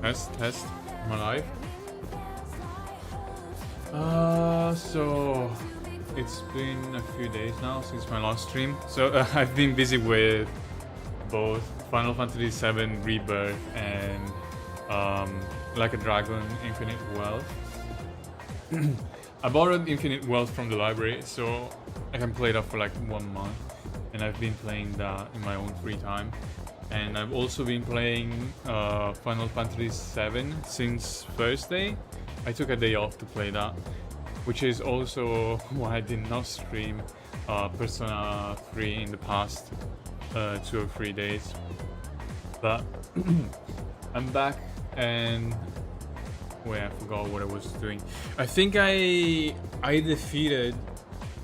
Test. Am I live? So it's been a few days now since my last stream. So I've been busy with both Final Fantasy VII Rebirth and Like a Dragon Infinite Wealth. I borrowed Infinite Wealth from the library, so I can play that for like 1 month, and I've been playing that in my own free time. And I've also been playing Final Fantasy VII since Thursday. I took a day off to play that, which is also why I did not stream Persona 3 in the past 2 or 3 days. But I'm back, and wait, I forgot what I was doing. I think I defeated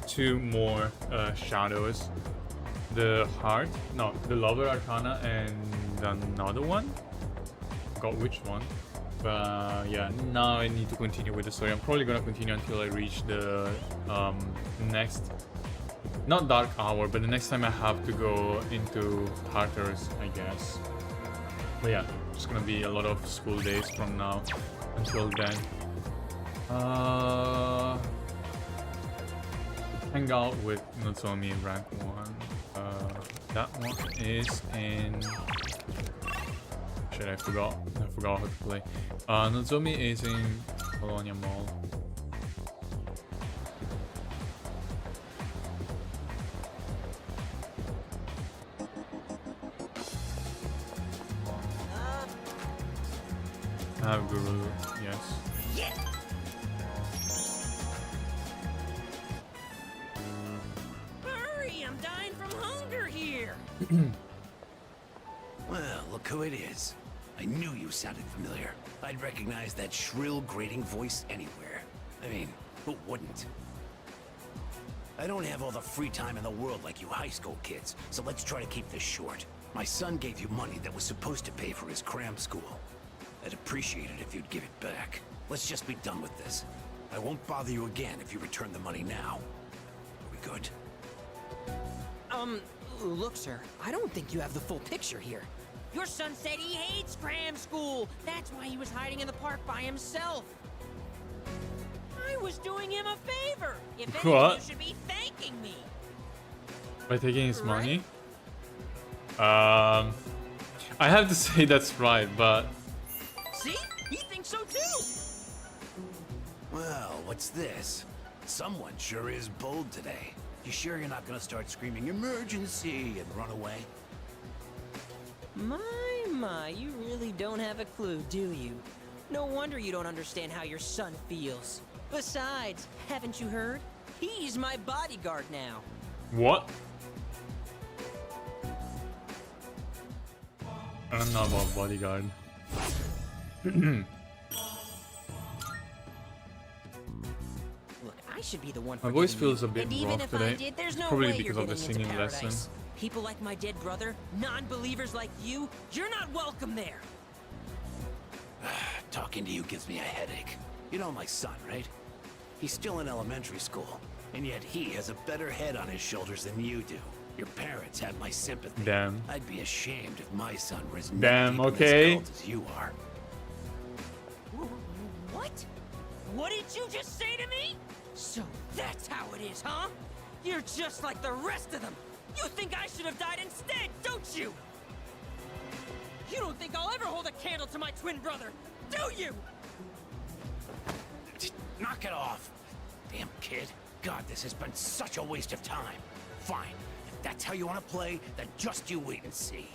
2 more shadows. The heart, no, the lover arcana, and another one. Forgot which one. But yeah, now I need to continue with the story. I'm probably gonna continue until I reach the next, not dark hour, but the next time I have to go into Tartarus, I guess. But yeah, it's gonna be a lot of school days from now until then. Hang out with Nozomi rank 1. That one is in... Shit, I forgot how to play. Nozomi is in Colonia Mall. I have Guru, yes. Hurry, I'm dying from hunger here. Well, look who it is. I knew you sounded familiar. I'd recognize that shrill, grating voice anywhere. I mean, who wouldn't? I don't have all the free time in the world like you high school kids, so let's try to keep this short. My son gave you money that was supposed to pay for his cram school. I'd appreciate it if you'd give it back. Let's just be done with this. I won't bother you again if you return the money now. Are we good? Look, sir, I don't think you have the full picture here. Your son said he hates cram school. That's why he was hiding in the park by himself. I was doing him a favor. If anything, What? you should be thanking me. By taking his money? I have to say that's right, but... See? He thinks so too. Well, what's this? Someone sure is bold today. You sure you're not gonna start screaming emergency and run away? My, you really don't have a clue, do you? No wonder you don't understand how your son feels. Besides, haven't you heard? He's my bodyguard now. What? I don't know about bodyguard. Look, I should be the one. My voice forgiving feels you. a bit And even rough if today. I did, there's no Probably way because you're of the getting into singing paradise. lesson. People like my dead brother, non-believers like you're not welcome there. Talking to you gives me a headache. You know my son, right? He's still in elementary school, and yet he has a better head on his shoulders than you do. Your parents have my sympathy. Damn. I'd be ashamed if my son were as Damn, neck deep in okay. this cult as you are. What? What did you just say to me? So that's how it is, huh? You're just like the rest of them. You think I should have died instead, don't you? You don't think I'll ever hold a candle to my twin brother, do you? Knock it off. Damn kid. God, this has been such a waste of time. Fine. If that's how you want to play, then just you wait and see.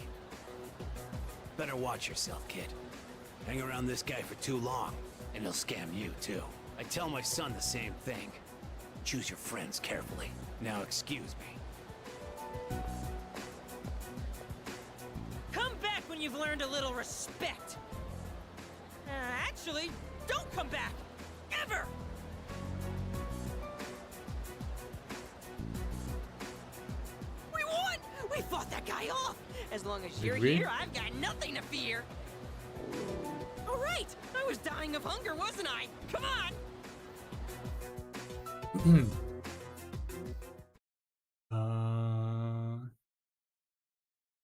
Better watch yourself, kid. Hang around this guy for too long, and he'll scam you, too. I tell my son the same thing. Choose your friends carefully. Now excuse me. Come back when you've learned a little respect. Actually, don't come back. Ever! We won! We fought that guy off! As long as you're we? here, I've got nothing to fear. All right! I was dying of hunger, wasn't I? Come on!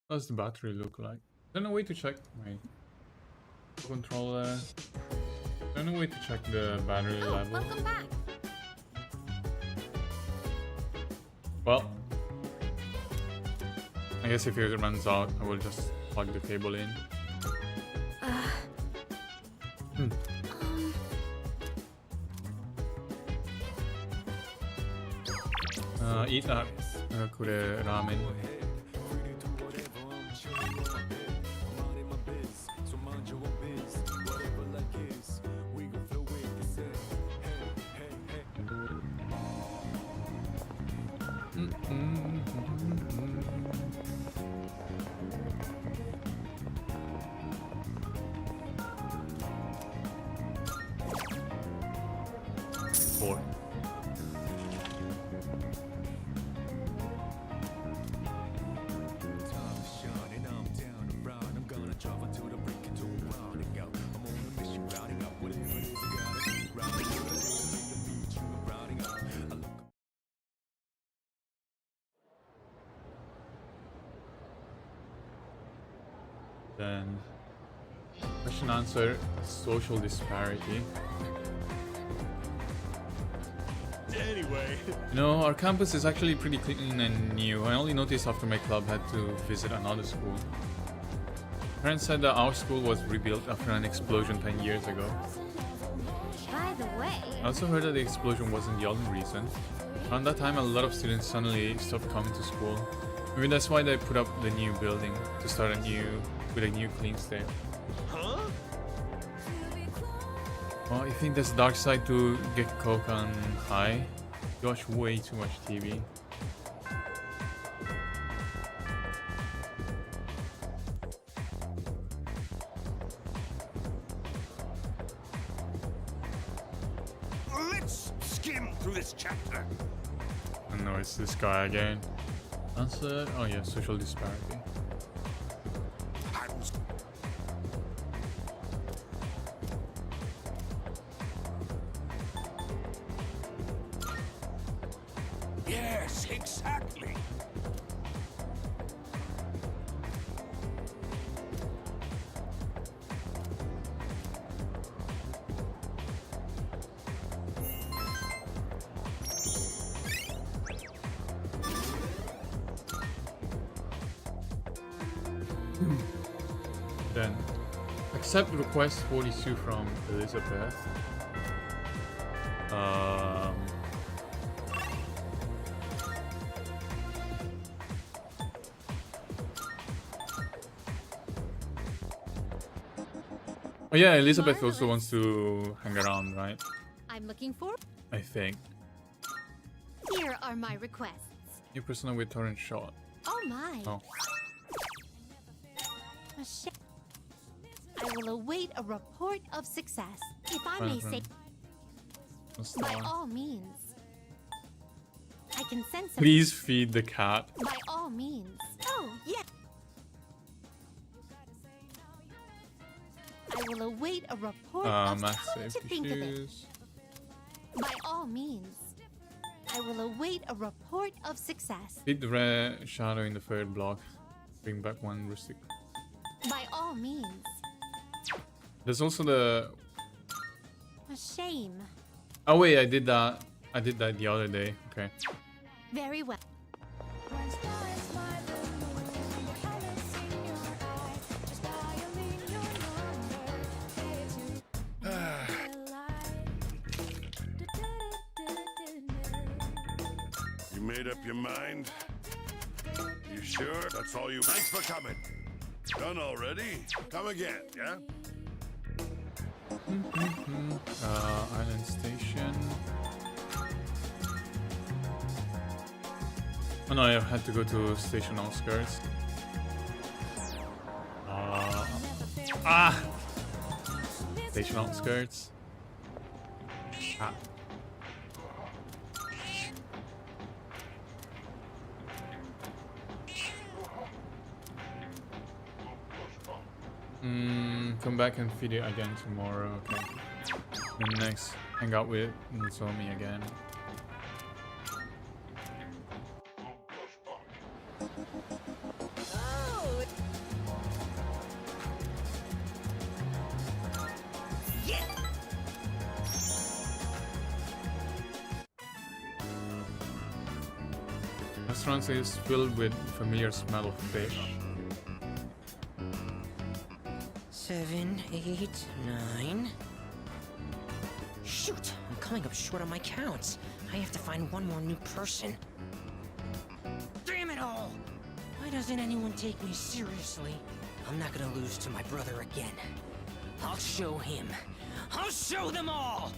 What does the battery look like? I don't know, wait to check. Wait. controller. There's no way to check the battery level. Welcome back. Well, I guess if it runs out, I will just plug the cable in. Eat that kure ramen. Four. Then question answer, social disparity. Anyway. You know, our campus is actually pretty clean and new. I only noticed after my club had to visit another school. Parents said that our school was rebuilt after an explosion 10 years ago. By the way, I also heard that the explosion wasn't the only reason. Around that time, a lot of students suddenly stopped coming to school. Maybe that's why they put up the new building, to start with a new clean state. Huh? Well, I think there's dark side to Gekkokan High. You watch way too much TV. Let's skim through this chapter. I know it's this guy again. Answer? Oh yeah, social disparity. Yes, exactly. Then, accept request 42 from Elizabeth. Oh yeah, Elizabeth also wants to hang around, right? I'm looking for. I think. Here are my requests. New persona with torrent shot. Oh my. Oh. A sh- I will await a report of success. If I may say, What's by that? all means. I can send some. Please feed the cat. By all means. Oh, yeah. I will await a report of come Massive to think of it. issues. By all means. I will await a report of success. Feed the rare shadow in the third block. Bring back one rustic. By all means. There's also the. A shame. Oh wait, I did that. I did that the other day. Okay. Very well. You made up your mind? You sure? That's all you. Thanks for coming. Done already? Come again, yeah? Island Station. Oh no, I had to go to station outskirts. Station outskirts. Ah. Come back and feed it again tomorrow, okay. And next, hang out with Nozomi again. Restaurant is filled with familiar smell of fish. 7, 8, 9. Shoot, I'm coming up short on my counts. I have to find one more new person. Damn it all! Why doesn't anyone take me seriously? I'm not gonna lose to my brother again. I'll show him. I'll show them all!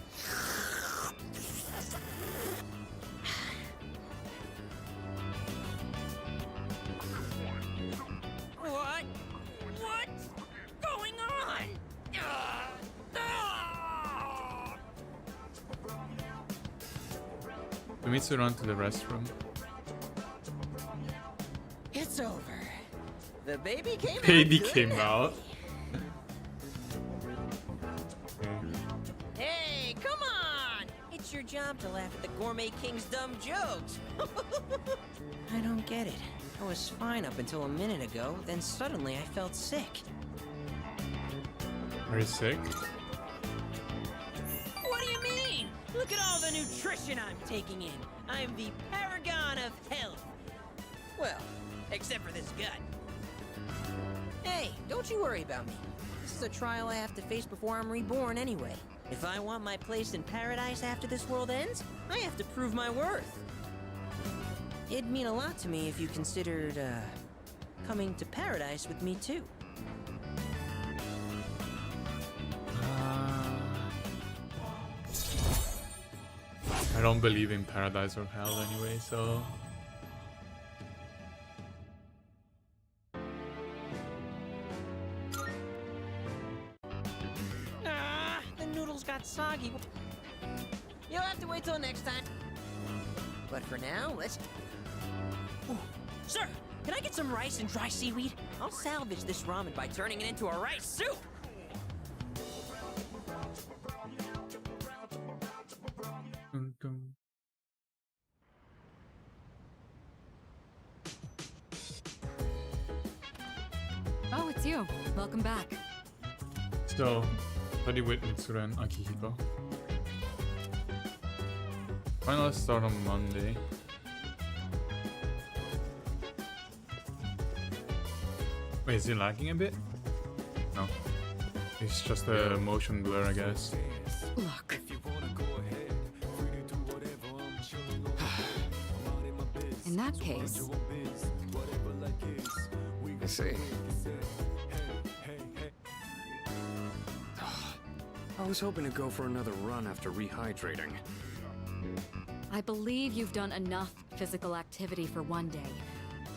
What? What's going on? We need to run to the restroom. It's over. The baby came Baby out. good came and out. Hey, come on! It's your job to laugh at the Gourmet King's dumb jokes. I don't get it. I was fine up until a minute ago, then suddenly I felt sick. Are you sick? What do you mean? Look at all the nutrition I'm taking in. I'm the paragon of health. Well, except for this gut. Hey, don't you worry about me. This is a trial I have to face before I'm reborn anyway. If I want my place in paradise after this world ends, I have to prove my worth. It'd mean a lot to me if you considered, coming to paradise with me too. I don't believe in paradise or hell anyway, so... The noodles got soggy. You'll have to wait till next time. But for now, let's... Ooh, sir, can I get some rice and dry seaweed? I'll salvage this ramen by turning it into a rice soup. Dun, dun. Oh, it's you. Welcome back. So, study with Mitsuru and Akihiko. Finals start on Monday. Wait, is it lagging a bit? No. It's just a motion blur, I guess. Look. In that case, I see. I was hoping to go for another run after rehydrating. I believe you've done enough physical activity for one day.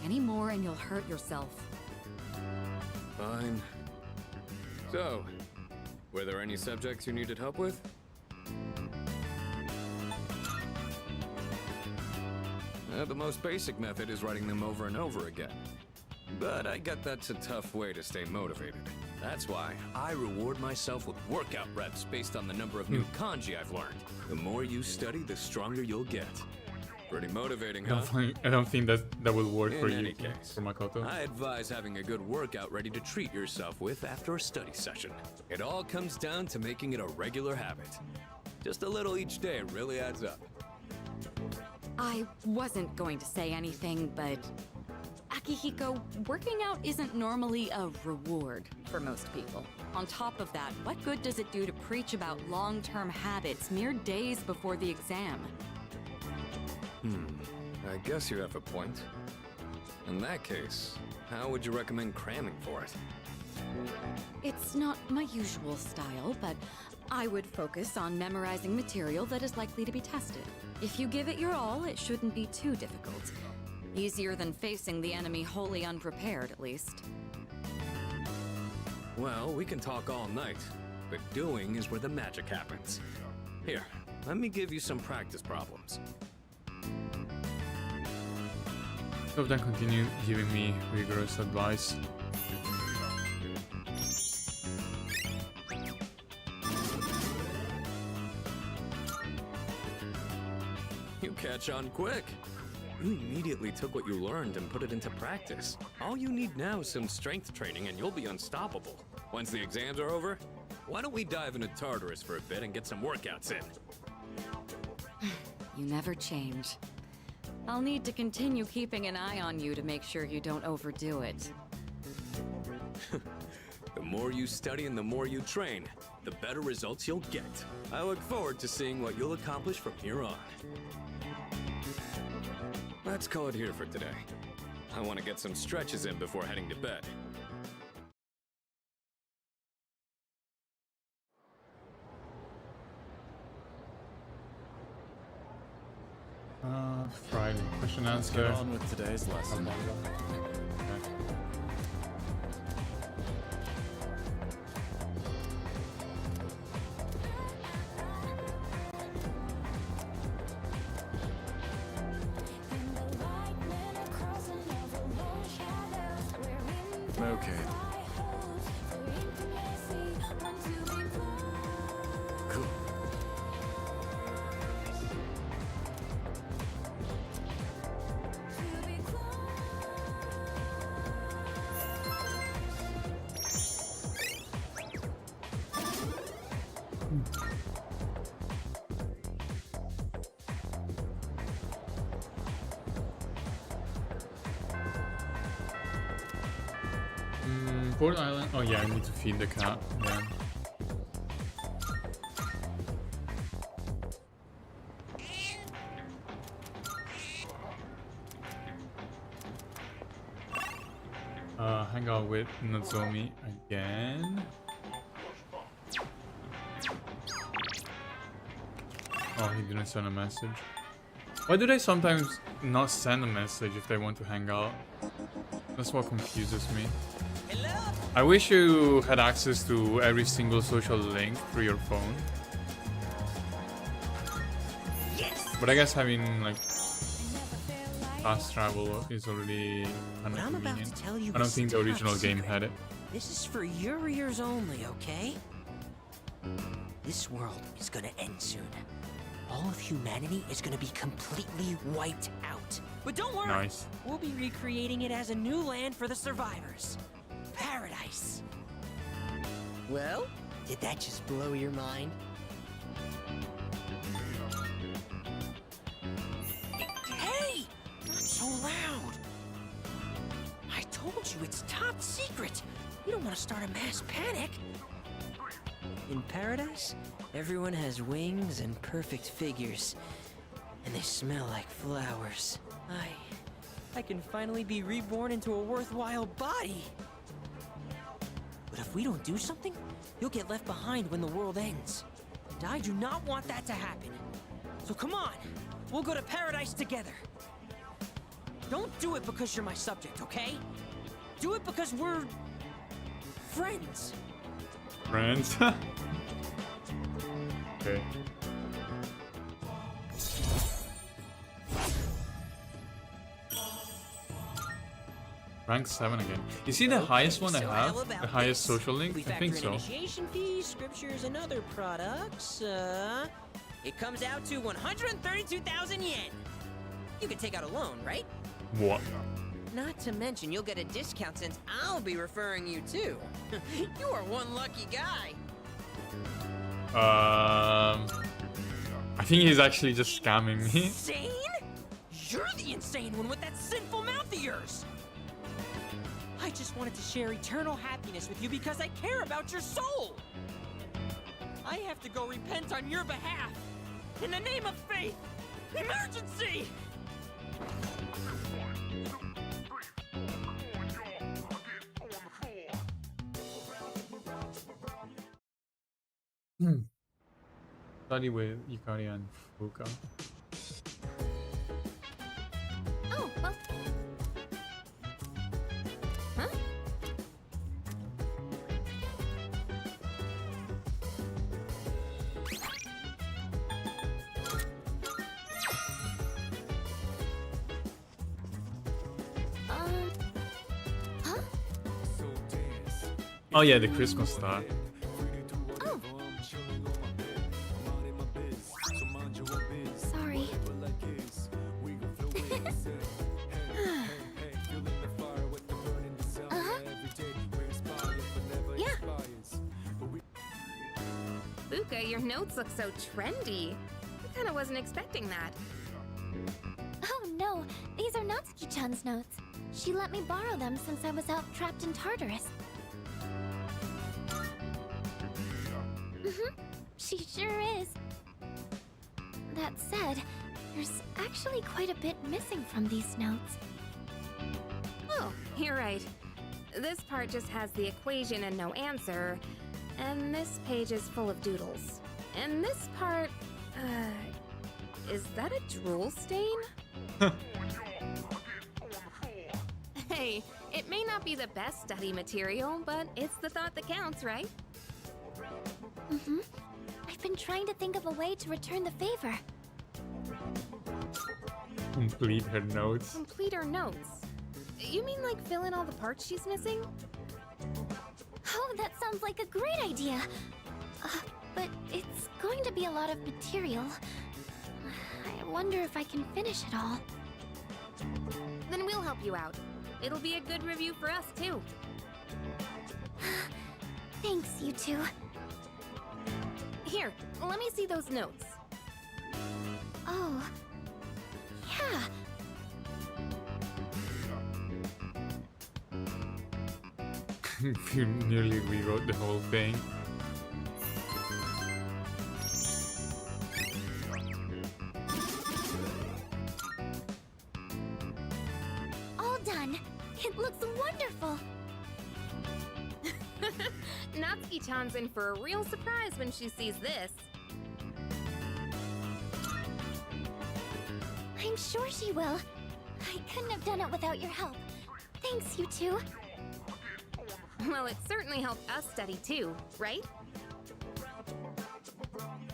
Any more and you'll hurt yourself. Fine. So, were there any subjects you needed help with? The most basic method is writing them over and over again. But I get that's a tough way to stay motivated. That's why I reward myself with workout reps based on the number of new kanji I've learned. The more you study, the stronger you'll get. Pretty motivating, huh? I don't think that will work for In you, any case, for Makoto. I advise having a good workout ready to treat yourself with after a study session. It all comes down to making it a regular habit. Just a little each day really adds up. I wasn't going to say anything, but Akihiko, working out isn't normally a reward for most people. On top of that, what good does it do to preach about long-term habits mere days before the exam? I guess you have a point. In that case, how would you recommend cramming for it? It's not my usual style, but I would focus on memorizing material that is likely to be tested. If you give it your all, it shouldn't be too difficult. Easier than facing the enemy wholly unprepared, at least. Well, we can talk all night, but doing is where the magic happens. Here, let me give you some practice problems. So then continue giving me rigorous advice. You catch on quick. You immediately took what you learned and put it into practice. All you need now is some strength training and you'll be unstoppable. Once the exams are over, why don't we dive into Tartarus for a bit and get some workouts in? You never change. I'll need to continue keeping an eye on you to make sure you don't overdo it. The more you study and the more you train, the better results you'll get. I look forward to seeing what you'll accomplish from here on. Let's call it here for today. I want to get some stretches in before heading to bed. Friday. Question answer. Get on with today's lesson. Okay. Cool. Port Island. Oh yeah, I need to feed the cat. Yeah. Hang out with Nozomi again. Oh, he didn't send a message. Why do they sometimes not send a message if they want to hang out? That's what confuses me. Hello? I wish you had access to every single social link through your phone. Yes! But I guess having like fast travel is already kind What of I'm about convenient. to tell you I don't is think the top original game secret. had it. This is for your ears only, okay? This world is gonna end soon. All of humanity is gonna be completely wiped out. But don't worry, Nice. we'll be recreating it as a new land for the survivors. Paradise. Well, did that just blow your mind? Hey! Not so loud! I told you it's top secret! You don't want to start a mass panic! In paradise, everyone has wings and perfect figures. And they smell like flowers. I can finally be reborn into a worthwhile body! But if we don't do something, you'll get left behind when the world ends. And I do not want that to happen. So come on, we'll go to paradise together. Don't do it because you're my subject, okay? Do it because we're... friends. Friends. Okay. Rank 7 again. Is he the highest one I So have? how about The highest this? social link? We I factor think in so. Initiation fees, scriptures, and other products. It comes out to 132,000 yen. You can take out a loan, right? What? Not to mention, you'll get a discount since I'll be referring you too. You are one lucky guy. I think he's actually just scamming me. Insane? You're the insane one with that sinful mouth of yours. I just wanted to share eternal happiness with you because I care about your soul. I have to go repent on your behalf. In the name of faith. Emergency! Study with Yukari and Fuka. Oh, well. Huh? Huh? Oh yeah, the Christmas star. Oh. Sorry. Yeah. Fuka, your notes look so trendy. I kinda wasn't expecting that. Oh no, Natsuki-chan's notes. She let me borrow them since I was out trapped in Tartarus. She sure is. That said, there's actually quite a bit missing from these notes. Oh, you're right. This part just has the equation and no answer, and this page is full of doodles. And this part, is that a drool stain? Hey, it may not be the best study material, but it's the thought that counts, right? I've been trying to think of a way to return the favor. Complete her notes. Complete her notes. You mean like fill in all the parts she's missing? Oh, that sounds like a great idea. But it's going to be a lot of material. I wonder if I can finish it all. Then we'll help you out. It'll be a good review for us, too. Thanks, you two. Here, let me see those notes. Oh, yeah. You nearly rewrote the whole thing. All done. It looks wonderful. Natsuki-chan's in for a real surprise when she sees this. I'm sure she will. I couldn't have done it without your help. Thanks, you two. Well, it certainly helped us study too, right?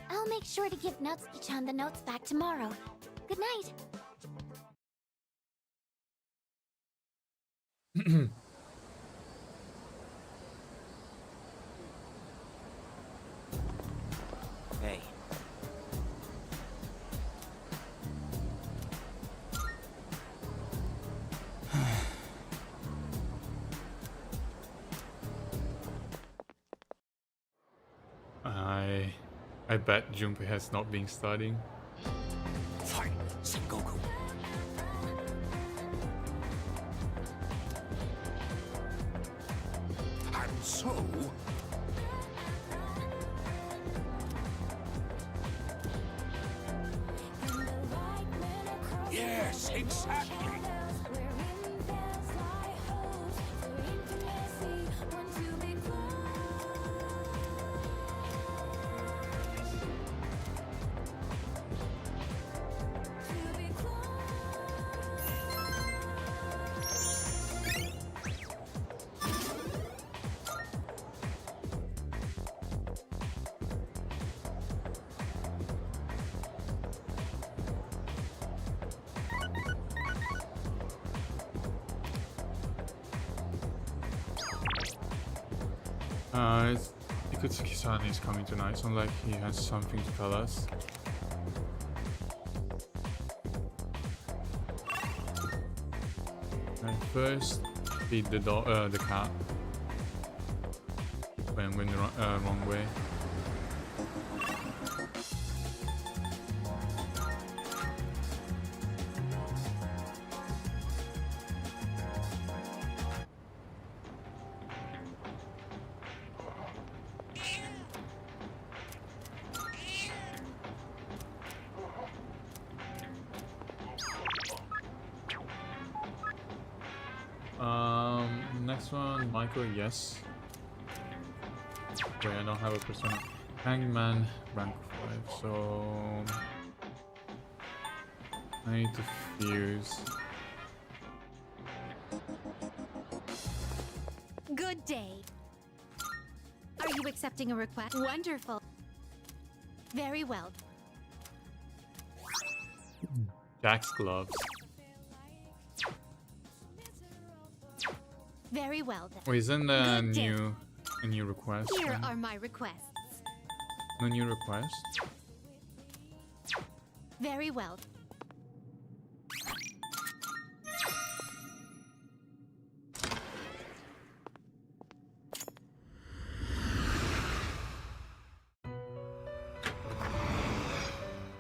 I'll make sure to give Natsuki-chan the notes back tomorrow. Good night. Hey. I bet Junpei has not been studying. Fight, Sengoku. And so... Yes, exactly. Ikutsuki-san is coming tonight, so like he has something to tell us. And first, feed the dog, the cat. When I'm going the wrong way. Next one, Michael, yes. Wait, I don't have a persona. Hangman, rank 5, so... I need to fuse. Good day. Are you accepting a request? Wonderful. Very well. Jack's gloves. Very well then. Oh, isn't there Good day. a new request? Here then? are my requests. No new request? Very well.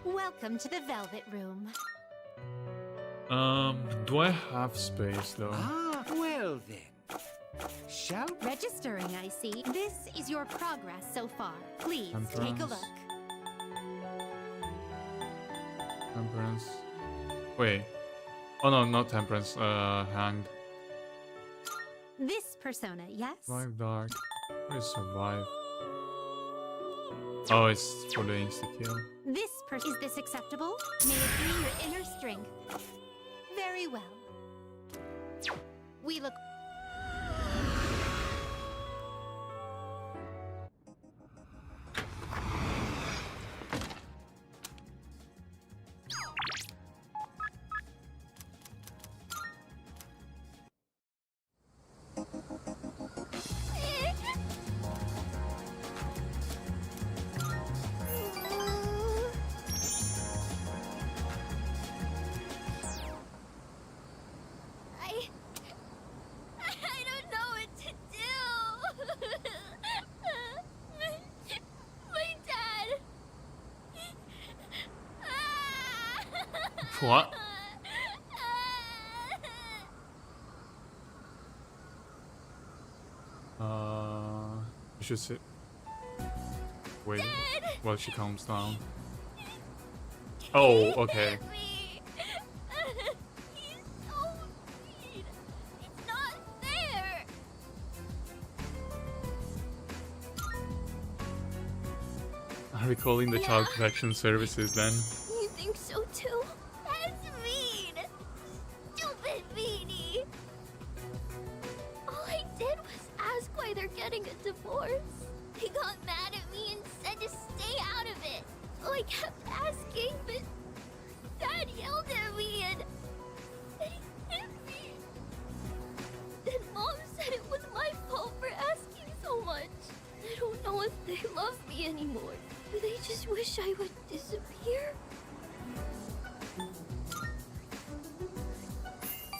Welcome to the Velvet Room. Do I have space though? Ah, well then. Shall Registering, I see. This is your progress so far. Please take a Temperance. look. Temperance. Wait. Oh no, not temperance. Hanged. This persona, yes? Survive dark. What is survive? Oh, it's for the insta kill. This is this acceptable? May it be your inner strength. Very well. We look. I don't know what to do. My dad. What? You should sit. Wait while she calms down. Oh, okay. Me. He's so mean. It's not fair. Are we calling the Child Protection Services then? You think so too? That's mean. Stupid meanie. All I did was ask why they're getting a divorce. They got mad at me and said to stay out of it. So I kept asking, but Dad yelled at me and he hit me. Then Mom said it was my fault for asking so much. I don't know if they love me anymore. Do they just wish I would disappear?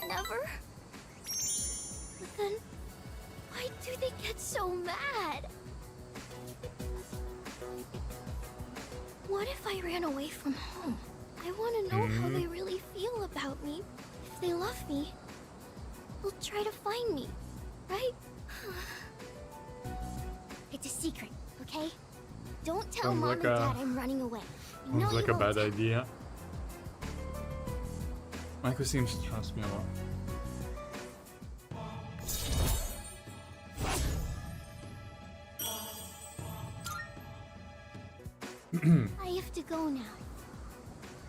Never? But then, why do they get so mad? What if I ran away from home? I want to know how they really feel about me. If they love me, they'll try to find me, right? It's a secret, okay? Don't tell Sounds Mom like and a- Dad I'm running away. I know Sounds like you a won't. bad idea. Michael seems to trust me a lot. I have to go now.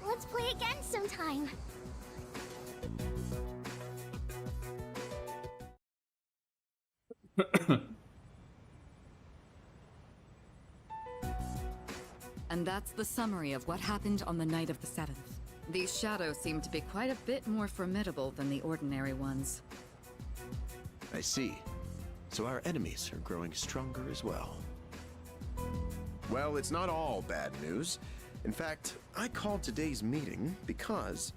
Let's play again sometime. And that's the summary of what happened on the night of the 7th. These shadows seem to be quite a bit more formidable than the ordinary ones. I see. So our enemies are growing stronger as well. Well, it's not all bad news. In fact, I called today's meeting because...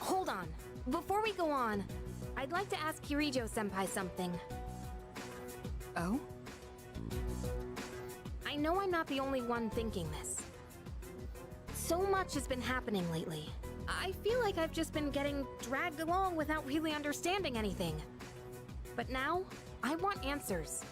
Hold on. Before we go on, I'd like to ask Kirijo-senpai something. Oh? I know I'm not the only one thinking this. So much has been happening lately. I feel like I've just been getting dragged along without really understanding anything. But now, I want answers.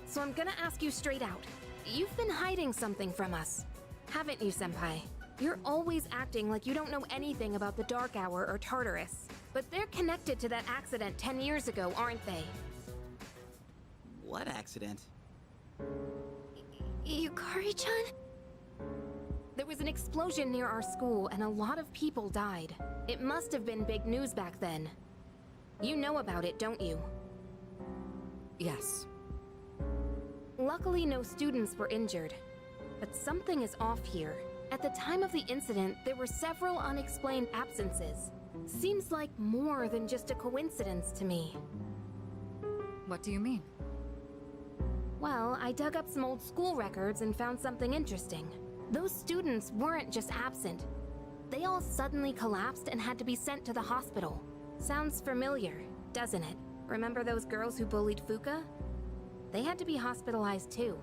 So I'm gonna ask you straight out. You've been hiding something from us, haven't you, Senpai? You're always acting like you don't know anything about the Dark Hour or Tartarus. But they're connected to that accident 10 years ago, aren't they? What accident? Yukari-chan? There was an explosion near our school and a lot of people died. It must have been big news back then. You know about it, don't you? Yes. Luckily, no students were injured. But something is off here. At the time of the incident, there were several unexplained absences. Seems like more than just a coincidence to me. What do you mean? Well, I dug up some old school records and found something interesting. Those students weren't just absent. They all suddenly collapsed and had to be sent to the hospital. Sounds familiar, doesn't it? Remember those girls who bullied Fuka? They had to be hospitalized too.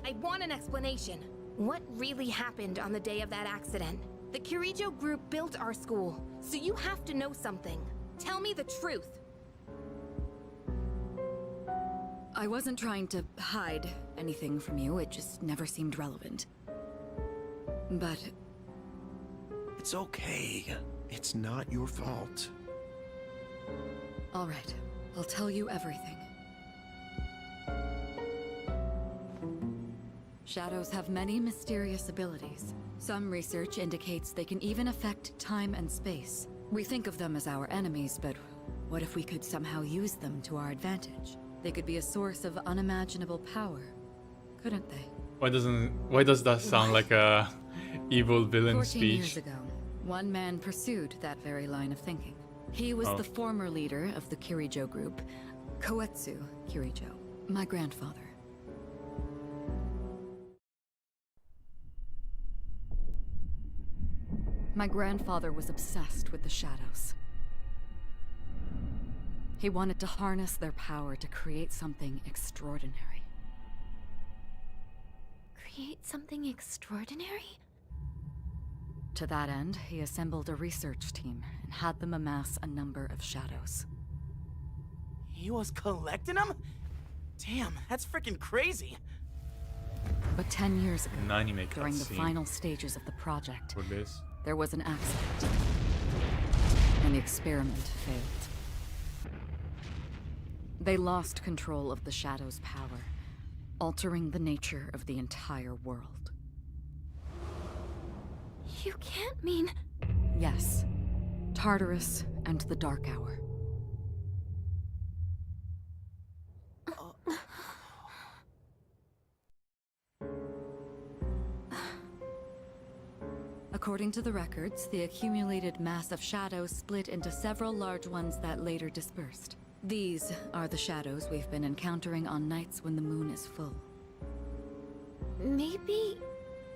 I I want an explanation. What really happened on the day of that accident? The Kirijo group built our school, so you have to know something. Tell me the truth. I wasn't trying to hide anything from you, it just never seemed relevant. But It's okay. It's not your fault. all right, I'll tell you everything. Shadows have many mysterious abilities. Some research indicates they can even affect time and space. We think of them as our enemies, but what if we could somehow use them to our advantage? They could be a source of unimaginable power, couldn't they? Why does that sound like a evil villain 14 speech? years ago, one man pursued that very line of thinking. He was the former leader of the Kirijo group, Koetsu Kirijo, my grandfather. My grandfather was obsessed with the shadows. He wanted to harness their power to create something extraordinary. Create something extraordinary? To that end, he assembled a research team and had them amass a number of shadows. He was collecting them? Damn, that's freaking crazy. But 10 years ago, An anime during the cutscene final stages of the project, for this. there was an accident, and the experiment failed. They lost control of the Shadow's power, altering the nature of the entire world. You can't mean... Yes, Tartarus and the Dark Hour. According to the records, the accumulated mass of shadows split into several large ones that later dispersed. These are the shadows we've been encountering on nights when the moon is full. Maybe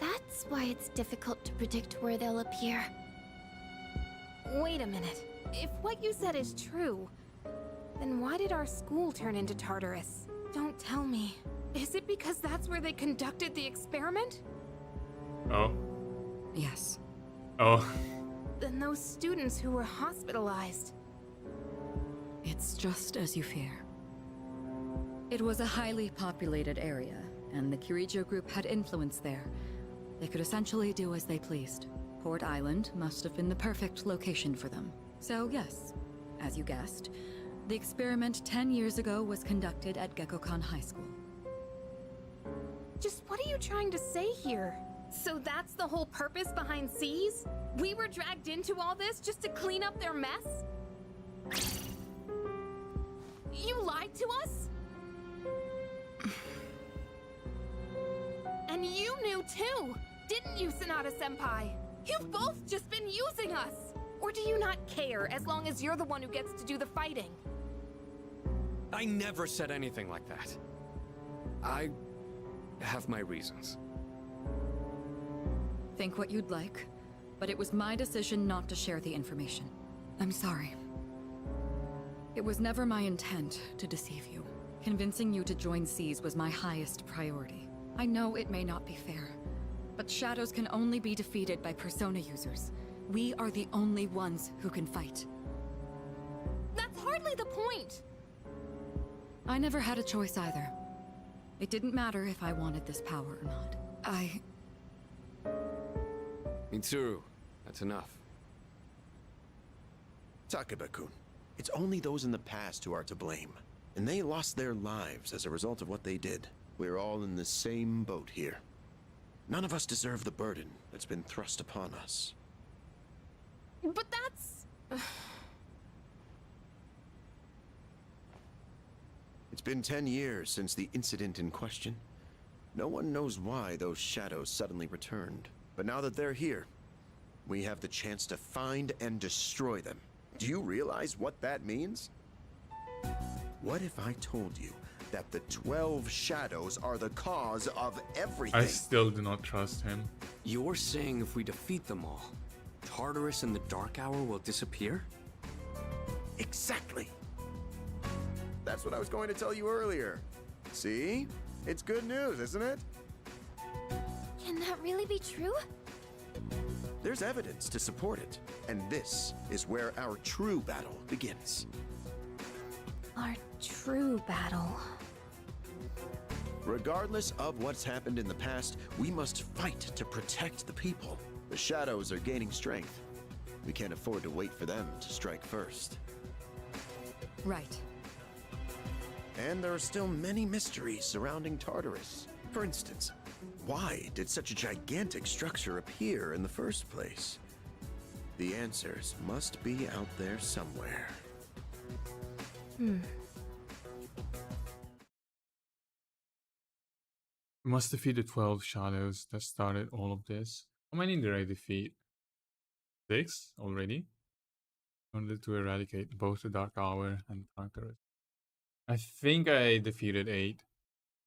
that's why it's difficult to predict where they'll appear. Wait a minute. If what you said is true, then why did our school turn into Tartarus? Don't tell me. Is it because that's where they conducted the experiment? Oh. Yes. Oh. Then those students who were hospitalized. It's just as you fear. It was a highly populated area, and the Kirijo group had influence there. They could essentially do as they pleased. Port Island must have been the perfect location for them. So yes, as you guessed, the experiment 10 years ago was conducted at Gekkoukan High School. Just what are you trying to say here? So that's the whole purpose behind Seas? We were dragged into all this just to clean up their mess? You lied to us? And you knew too, didn't you, Sanada-senpai? You've both just been using us! Or do you not care as long as you're the one who gets to do the fighting? I never said anything like that. I have my reasons. Think what you'd like, but it was my decision not to share the information. I'm sorry. It was never my intent to deceive you. Convincing you to join Seas was my highest priority. I know it may not be fair, but shadows can only be defeated by Persona users. We are the only ones who can fight. That's hardly the point! I never had a choice either. It didn't matter if I wanted this power or not. Mitsuru, that's enough. Takeba-kun, it's only those in the past who are to blame. And they lost their lives as a result of what they did. We're all in the same boat here. None of us deserve the burden that's been thrust upon us. But that's... It's been 10 years since the incident in question. No one knows why those shadows suddenly returned. But now that they're here, we have the chance to find and destroy them. Do you realize what that means? What if I told you that the 12 shadows are the cause of everything? I still do not trust him. You're saying if we defeat them all, Tartarus and the Dark Hour will disappear? Exactly. That's what I was going to tell you earlier. See? It's good news, isn't it? that really be true? There's evidence to support it, and this is where our true battle begins. Our true battle. Regardless of what's happened in the past, we must fight to protect the people. The shadows are gaining strength. We can't afford to wait for them to strike first. Right. And there are still many mysteries surrounding Tartarus. For instance, why did such a gigantic structure appear in the first place? The answers must be out there somewhere. We must defeat the 12 shadows that started all of this. How many did I defeat? 6 already? In order to eradicate both the Dark Hour and Tartarus. I think I defeated 8.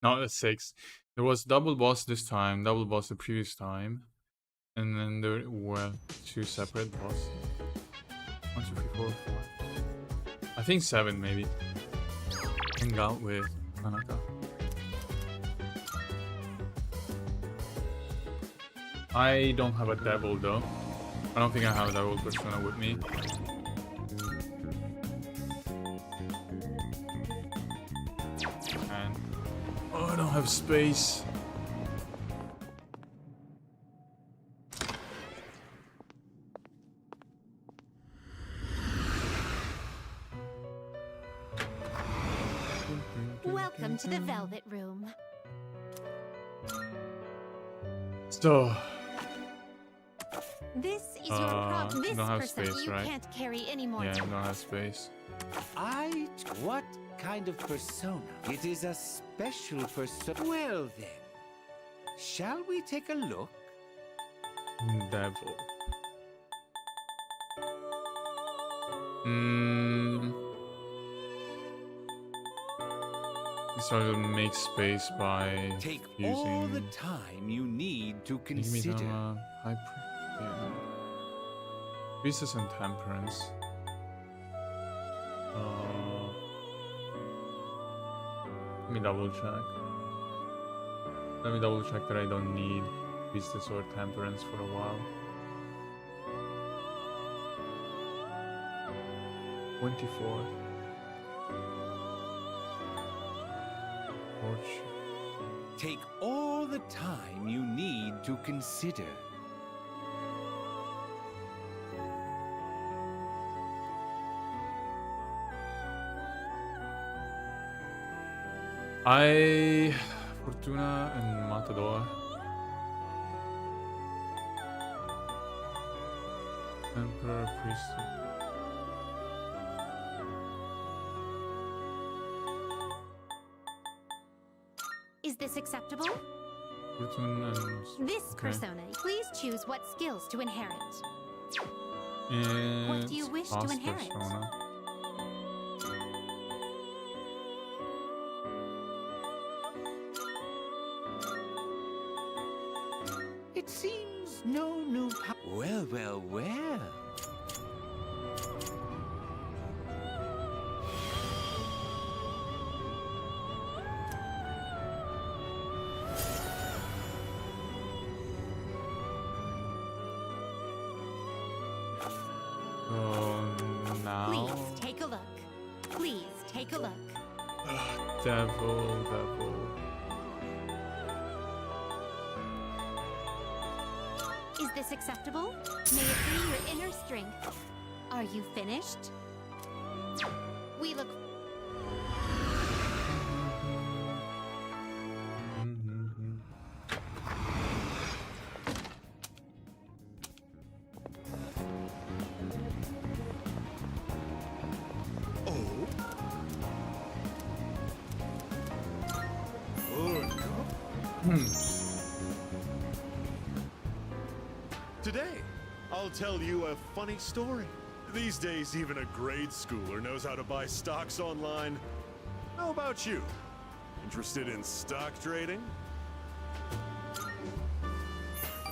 No, that's 6. There was double boss this time, double boss the previous time. And then there were 2 separate bosses. 1, 2, 3, 4, 4. I think 7 maybe. Hang out with Tanaka. I don't have a devil though. I don't think I have a devil persona with me. And oh, I don't have space. Welcome to the Velvet Room. So This is your problem. This don't have person space, you right? can't carry anymore. yeah, I don't have space. What kind of persona? It is a special persona. Well then, shall we take a look? Devil. So I'll make space by Take using all the time you need to consider. Priestess and Temperance. Let me double check. Let me double check that I don't need Priestess or Temperance for a while. 24. Take all the time you need to consider. Fortuna and Matador. Emperor, Priestess. Is this acceptable? Fortuna and... This okay. persona, please choose what skills to inherit. And What do you wish to Boss inherit? persona. It seems no new Well, well, well. Now... Please take a look. Please take a look. Devil. Is this acceptable? May it be your inner strength. Are you finished? We look... Today, I'll tell you a funny story. These days, even a grade schooler knows how to buy stocks online. How about you? Interested in stock trading?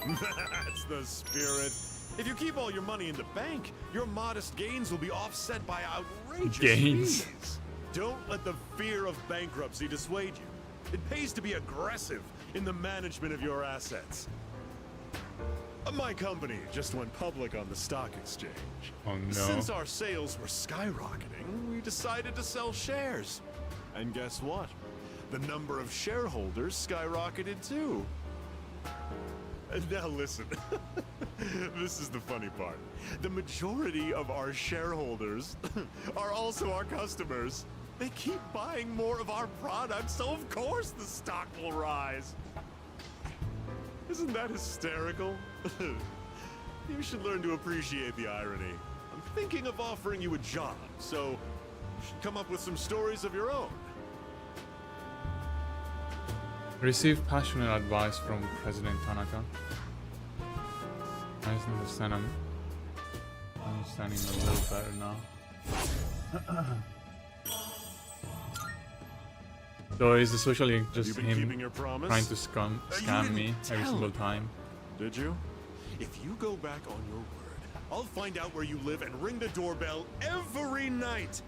That's the spirit. If you keep all your money in the bank, your modest gains will be offset by outrageous Gains. fees. Don't let the fear of bankruptcy dissuade you. It pays to be aggressive in the management of your assets. My company just went public on the stock exchange. Oh no. Since our sales were skyrocketing, we decided to sell shares. And guess what? The number of shareholders skyrocketed too. Now listen, this is the funny part. The majority of our shareholders are also our customers. They keep buying more of our products, so of course the stock will rise. Isn't that hysterical? You should learn to appreciate the irony. I'm thinking of offering you a job, so you should come up with some stories of your own. Receive passionate advice from President Tanaka. I just understand I'm understanding a little better now. So is the social link just been him keeping your promise? trying to scam me every single time? Did you? If you go back on your word, I'll find out where you live and ring the doorbell every night.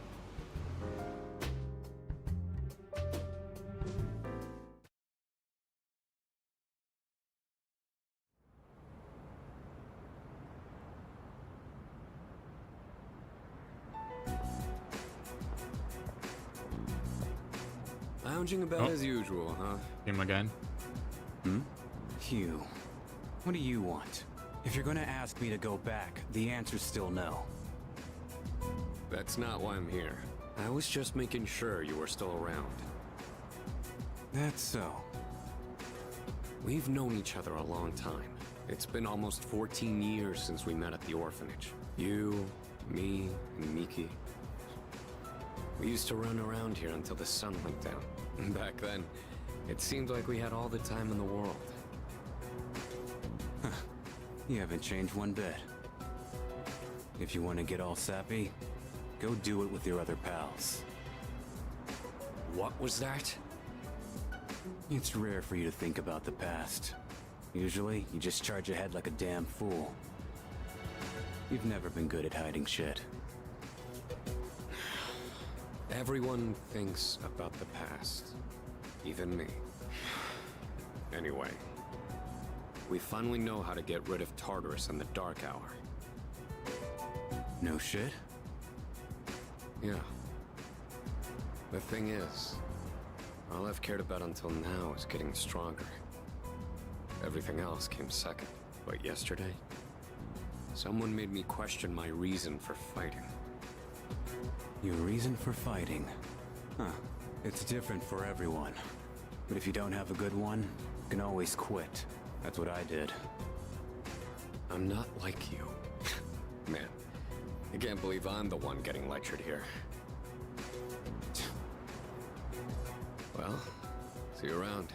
Lounging about as usual, huh? Him again. Hugh, what do you want? If you're gonna ask me to go back, the answer's still no. That's not why I'm here. I was just making sure you were still around. That's so. We've known each other a long time. It's been almost 14 years since we met at the orphanage. You, me, and Miki. We used to run around here until the sun went down. Back then, it seemed like we had all the time in the world. You haven't changed one bit. If you want to get all sappy, go do it with your other pals. What was that? It's rare for you to think about the past. Usually, you just charge ahead like a damn fool. You've never been good at hiding shit. Everyone thinks about the past. Even me. Anyway. We finally know how to get rid of Tartarus in the Dark Hour. No shit? Yeah. The thing is, all I've cared about until now is getting stronger. Everything else came second. But yesterday, someone made me question my reason for fighting. Your reason for fighting? Huh. It's different for everyone. But if you don't have a good one, you can always quit. That's what I did. I'm not like you. Man, I can't believe I'm the one getting lectured here. Well, see you around.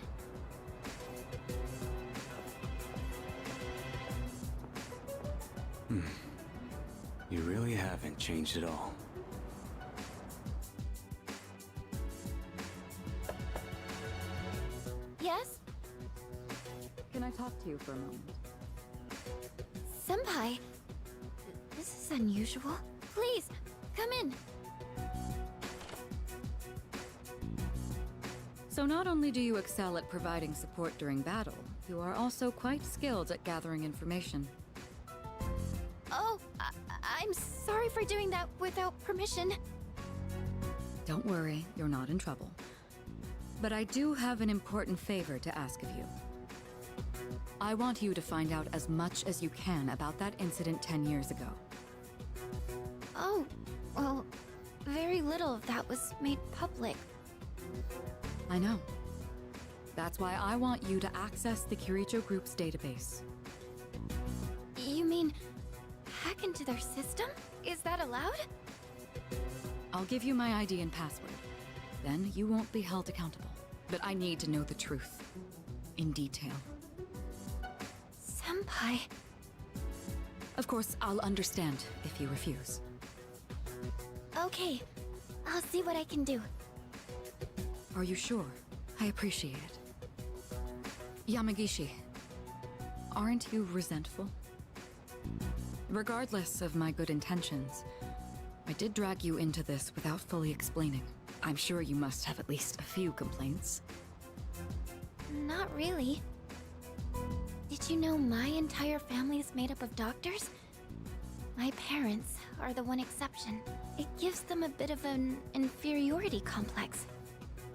You really haven't changed at all. Yes? Can I talk to you for a moment? Senpai, this is unusual. Please, come in. So not only do you excel at providing support during battle, you are also quite skilled at gathering information. Oh, I'm sorry for doing that without permission. Don't worry, you're not in trouble. But I do have an important favor to ask of you. I want you to find out as much as you can about that incident 10 years ago. Oh, well, very little of that was made public. I know. That's why I want you to access the Kiricho Group's database. You mean hack into their system? Is that allowed? I'll give you my ID and password. Then you won't be held accountable. But I need to know the truth. In detail. Senpai. Of course, I'll understand if you refuse. Okay, I'll see what I can do. Are you sure? I appreciate it. Yamagishi, aren't you resentful? Regardless of my good intentions, I did drag you into this without fully explaining. I'm sure you must have at least a few complaints. Not really. Did Did you know my entire family is made up of doctors? My parents are the one exception. It gives them a bit of an inferiority complex.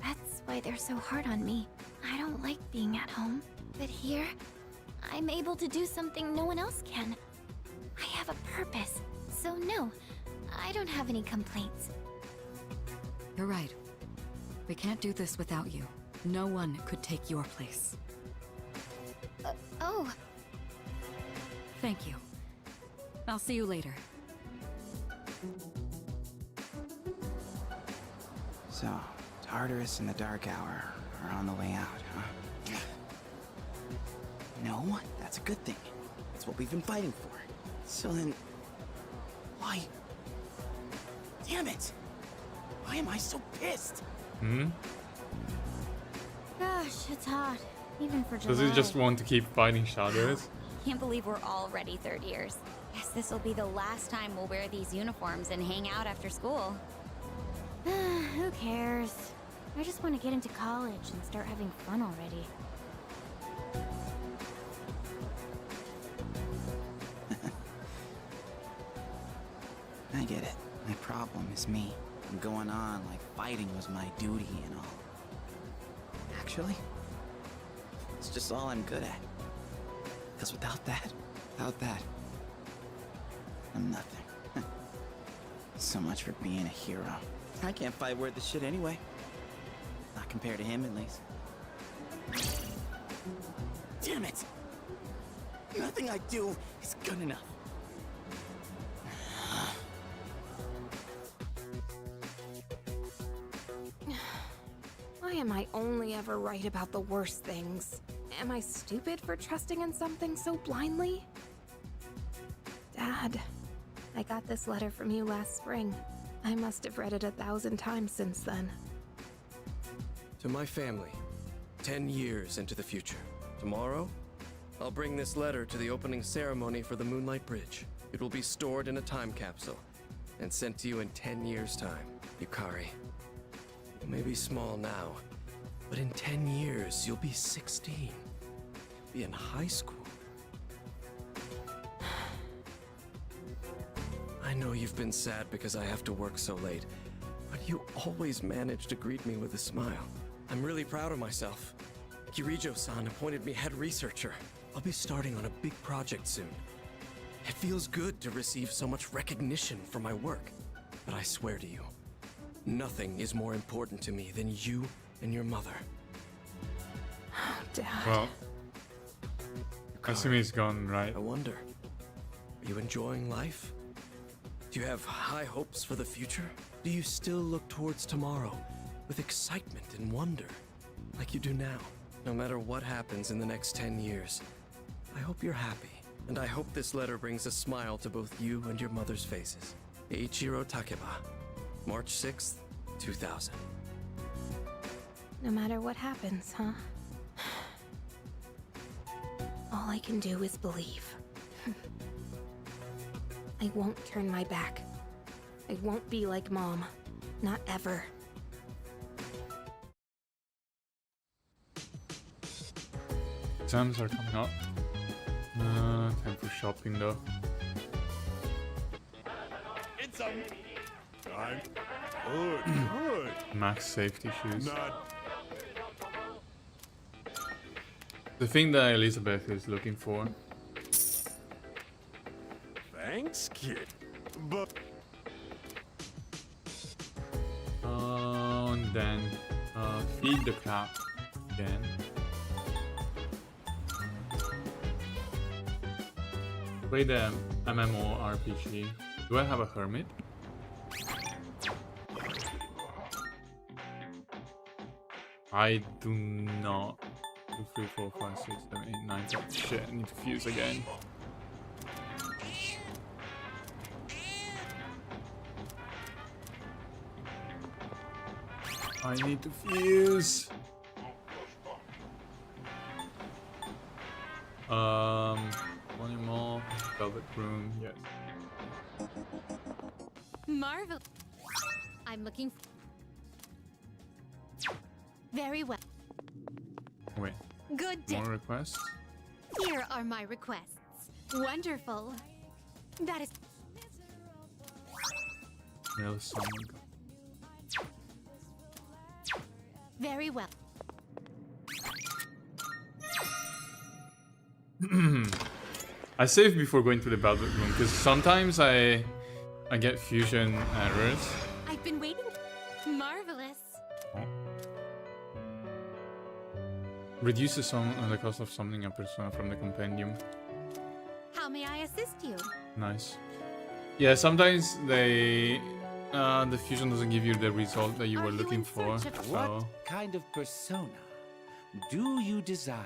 That's why they're so hard on me. I don't like being at home. But here, I'm able to do something no one else can. I have a purpose. So no, I don't have any complaints. You're right. We can't do this without you. No one could take your place. Oh. Thank you. I'll see you later. So, Tartarus and the Dark Hour are on the way out, huh? No, that's a good thing. That's what we've been fighting for. So then... why... Damn it! Why am I so pissed? Gosh, it's hot. Even for July. Does he just want to keep fighting shadows? Can't believe we're already third years. Guess this will be the last time we'll wear these uniforms and hang out after school. Who cares? I just want to get into college and start having fun already. I get it. My problem is me. I'm going on like fighting was my duty and all. Actually, it's just all I'm good at. Because without that, I'm nothing. So much for being a hero. I can't fight worth the shit anyway. Not compared to him, at least. Damn it! Nothing I do is good enough. Why am I only ever right about the worst things? Am I stupid for trusting in something so blindly? Dad, I got this letter from you last spring. I must have read it 1,000 times since then. To my family, 10 years into the future. Tomorrow, I'll bring this letter to the opening ceremony for the Moonlight Bridge. It will be stored in a time capsule and sent to you in 10 years' time. Yukari, you may be small now, but in 10 years, you'll be 16. You'll be in high school. I know you've been sad because I have to work so late, but you always manage to greet me with a smile. I'm really proud of myself. Kirijo-san appointed me head researcher. I'll be starting on a big project soon. It feels good to receive so much recognition for my work, but I swear to you, nothing is more important to me than you and your mother. Oh, Dad. Well, I assume he's gone, right? I wonder, are you enjoying life? Do you have high hopes for the future? Do you still look towards tomorrow with excitement and wonder, like you do now? No matter what happens in the next 10 years, I hope you're happy. And I hope this letter brings a smile to both you and your mother's faces. Eiichiro Takeba, March 6th, 2000. No matter what happens, huh? All I can do is believe. I won't turn my back. I won't be like Mom. Not ever. Exams are coming up. Time for shopping though. It's a... I'm good. Max safety shoes. Not... The thing that Elizabeth is looking for. Thanks, kid. But... And then feed the cat again. Play the MMORPG. Do I have a hermit? I do not. 2, 3, 4, 5, 6, 7, 8, 9, 10. Shit, I need to fuse again. I need to fuse. One more. Velvet room, yes. Marvel. I'm looking. Very well. Wait. Good day. More requests? Here are my requests. Wonderful. That is Real song. very well. I save before going to the battle room because sometimes I get fusion errors. I've been waiting. Marvelous. Reduces the cost of summoning a persona from the compendium. How may I assist you? Nice. Yeah, sometimes the fusion doesn't give you the result that you were looking for. What So kind of persona do you desire?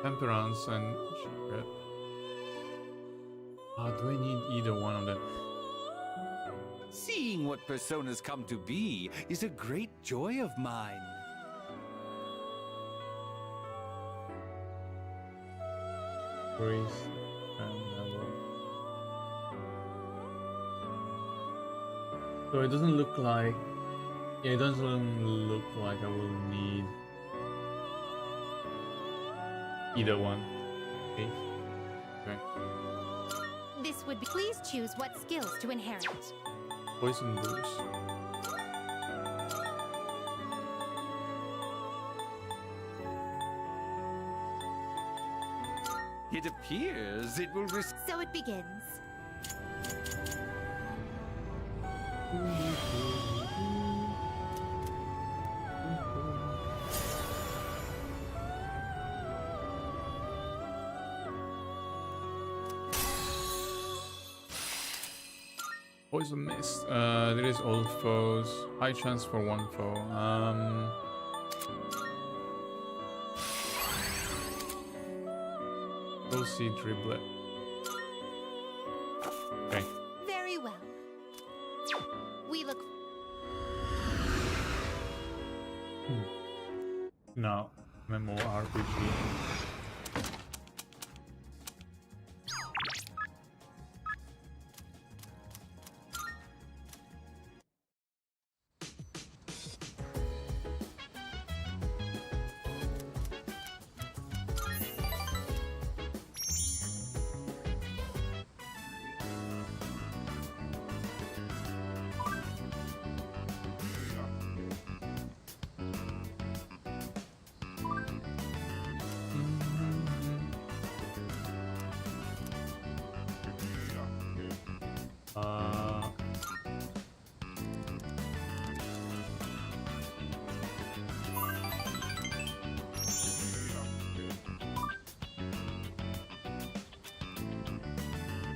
Temperance and Secret. Do I need either one of them? Seeing what personas come to be is a great joy of mine. Priest and level. So it doesn't look like. Yeah, it doesn't look like I will need either one. Okay. Okay. This would be. Please choose what skills to inherit. Poison boost. It appears it will So it begins. Poison mist. There is all foes. High chance for one foe. We'll see driblet. Okay. Very well. We look. No. MMORPG.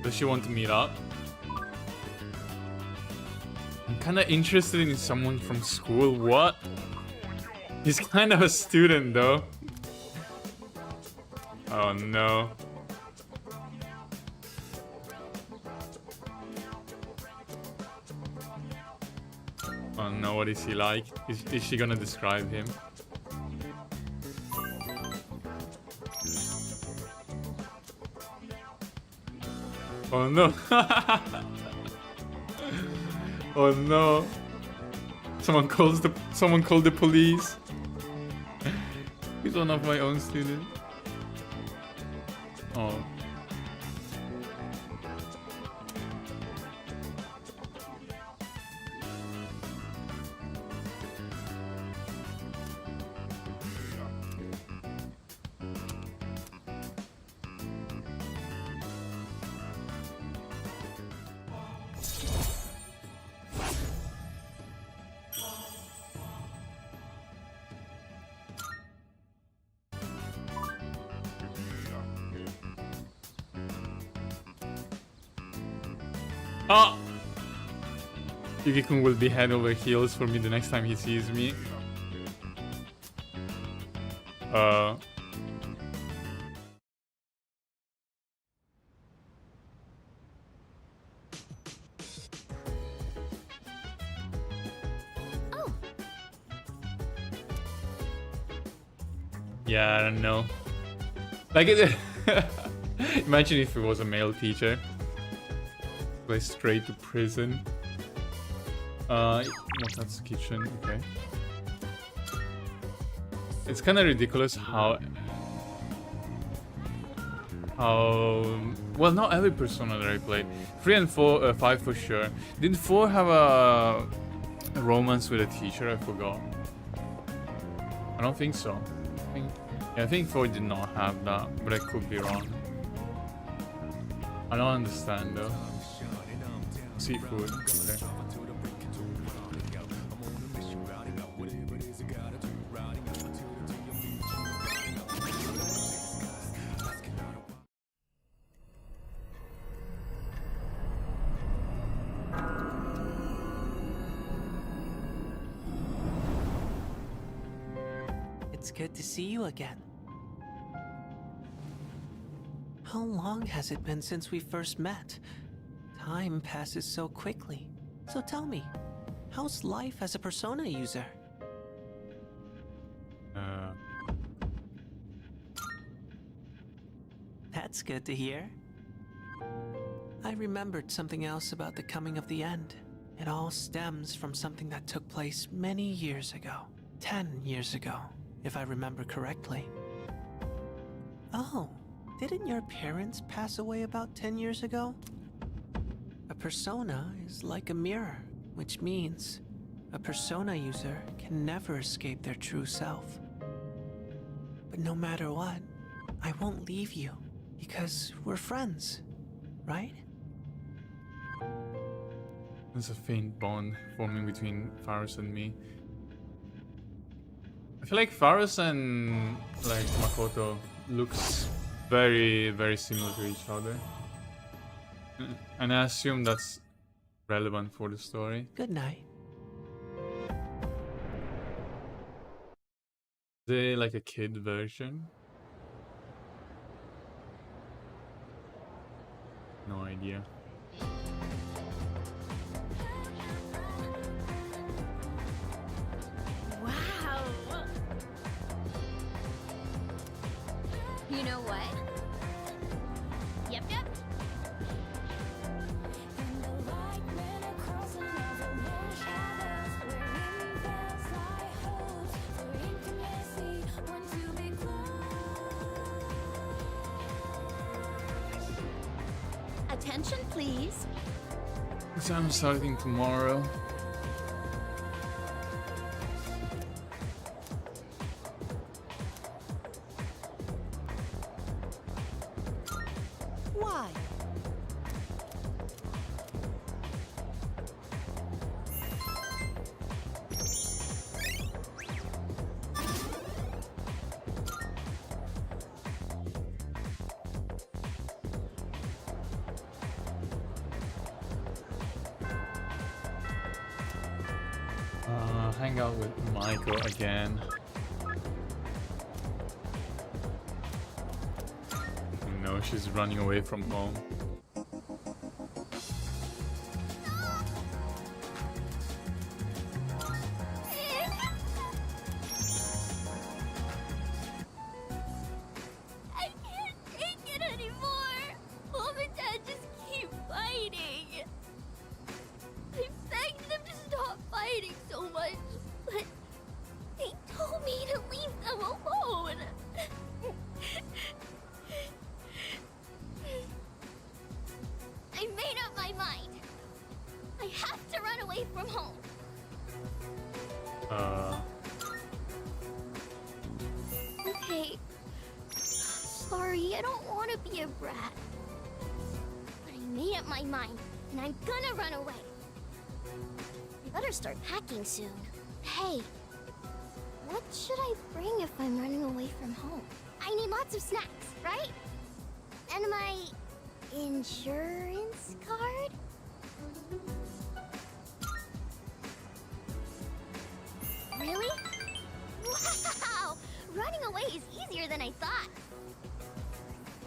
Does she want to meet up? I'm kind of interested in someone from school. What? He's kind of a student though. Oh no. Oh no, what is he like? Is she gonna describe him? Oh no. Oh no. Someone called the police. He's one of my own students. Oh. Ah! Yugi-kun will be head over heels for me the next time he sees me. Yeah, I don't know. Like it. Imagine if it was a male teacher. Go straight to prison. Motatsu kitchen, okay. It's kind of ridiculous how well, not every Persona that I played. 3 and 5 for sure. Did 4 have a romance with a teacher? I forgot. I don't think so. I think 4 did not have that, but I could be wrong. I don't understand though. Seafood. Okay. It's good to see you again. How long has it been since we first met? Time passes so quickly. So tell me, how's life as a Persona user? That's good to hear. I remembered something else about the coming of the end. It all stems from something that took place many years ago. 10 years ago, if I remember correctly. Oh, didn't your parents pass away about 10 years ago? A persona is like a mirror, which means a Persona user can never escape their true self. But no matter what, I won't leave you, because we're friends, right? There's a faint bond forming between Faris and me. I feel like Faris and like Makoto looks very, very similar to each other. And I assume that's relevant for the story. Good night. Is it like a kid version? No idea. Wow. You know what? Yep. Attention, please. Exam starting tomorrow. Why? Hang out with Michael again. No, she's running away from home. I can't take it anymore. Mom and Dad just keep fighting. I begged them to stop fighting so much, but they told me to leave them alone. I made up my mind. I have to run away from home. Okay. Sorry, I don't want to be a brat. But I made up my mind, and I'm gonna run away. I better start packing soon. Hey, what should I bring if I'm running away from home? I need lots of snacks, right? And my insurance card? Really? Wow! Running away is easier than I thought.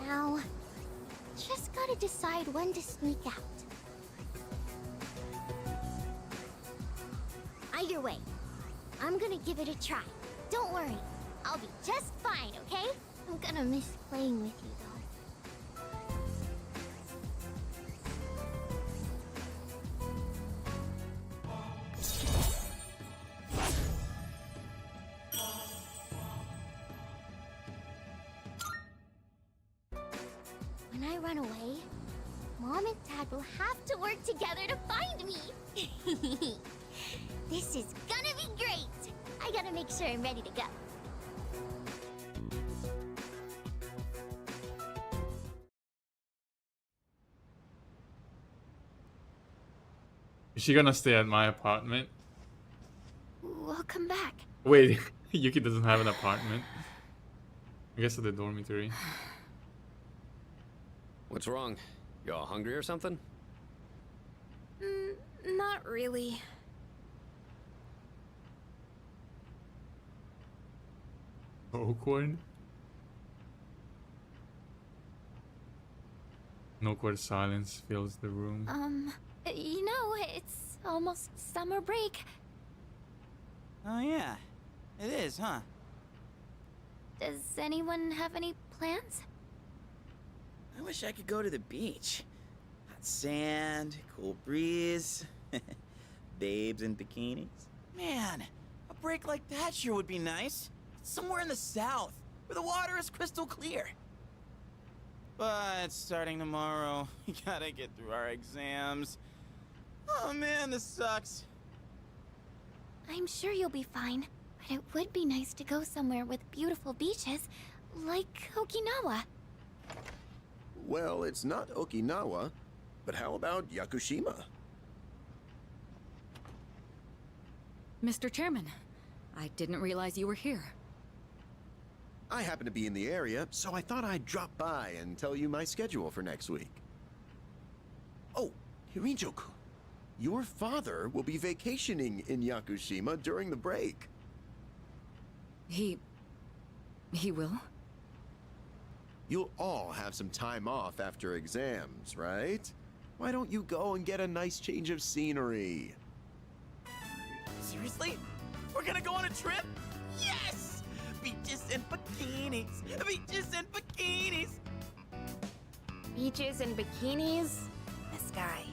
Now, just gotta decide when to sneak out. Either way, I'm gonna give it a try. Don't worry, I'll be just fine, okay? I'm gonna miss playing with you, though. when I run away, Mom and Dad will have to work together to find me. This is gonna be great. I gotta make sure I'm ready to go. Is she gonna stay at my apartment? Welcome back. Wait, Yuki doesn't have an apartment. I guess at the dormitory. What's wrong? You all hungry or something? Not really. Awkward. An awkward silence fills the room. You know, it's almost summer break. Oh yeah, it is, huh? Does anyone have any plans? I wish I could go to the beach. Hot sand, cool breeze, babes in bikinis. Man, a break like that sure would be nice. Somewhere in the south, where the water is crystal clear. But starting tomorrow, we gotta get through our exams. Oh man, this sucks. I'm sure you'll be fine, but it would be nice to go somewhere with beautiful beaches, like Okinawa. Well, it's not Okinawa, but how about Yakushima? Mr. Chairman, I didn't realize you were here. I happen to be in the area, so I thought I'd drop by and tell you my schedule for next week. Oh, Hirijo-kun, your father will be vacationing in Yakushima during the break. He will? You'll all have some time off after exams, right? Why don't you go and get a nice change of scenery? Seriously? We're gonna go on a trip? Yes! Beaches and bikinis! Beaches and bikinis! Beaches and bikinis? This guy.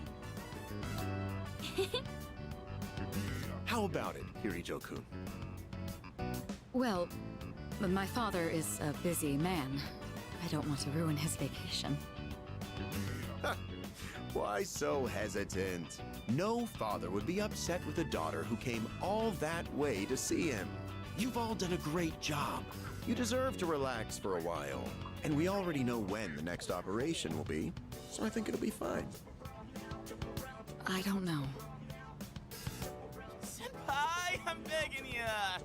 How about it, Hirijo-kun? Well, my father is a busy man. I don't want to ruin his vacation. Why so hesitant? No father would be upset with a daughter who came all that way to see him. You've all done a great job. You deserve to relax for a while. And we already know when the next operation will be, so I think it'll be fine. I don't know. Senpai, I'm begging ya!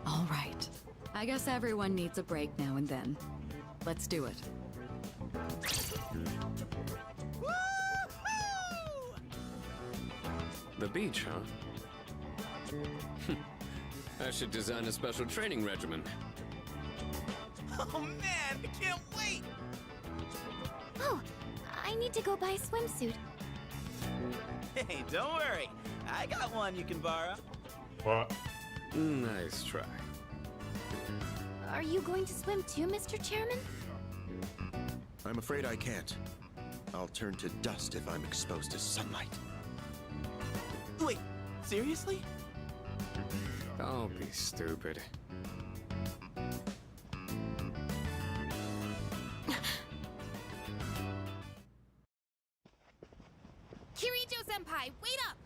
All right. I guess everyone needs a break now and then. Let's do it. The beach, huh? I should design a special training regimen. Oh man, I can't wait! Oh, I need to go buy a swimsuit. Hey, don't worry. I got one you can borrow. What? Nice try. Are you going to swim too, Mr. Chairman? I'm afraid I can't. I'll turn to dust if I'm exposed to sunlight. Wait, seriously? Don't be stupid. Kirijo-senpai, wait up!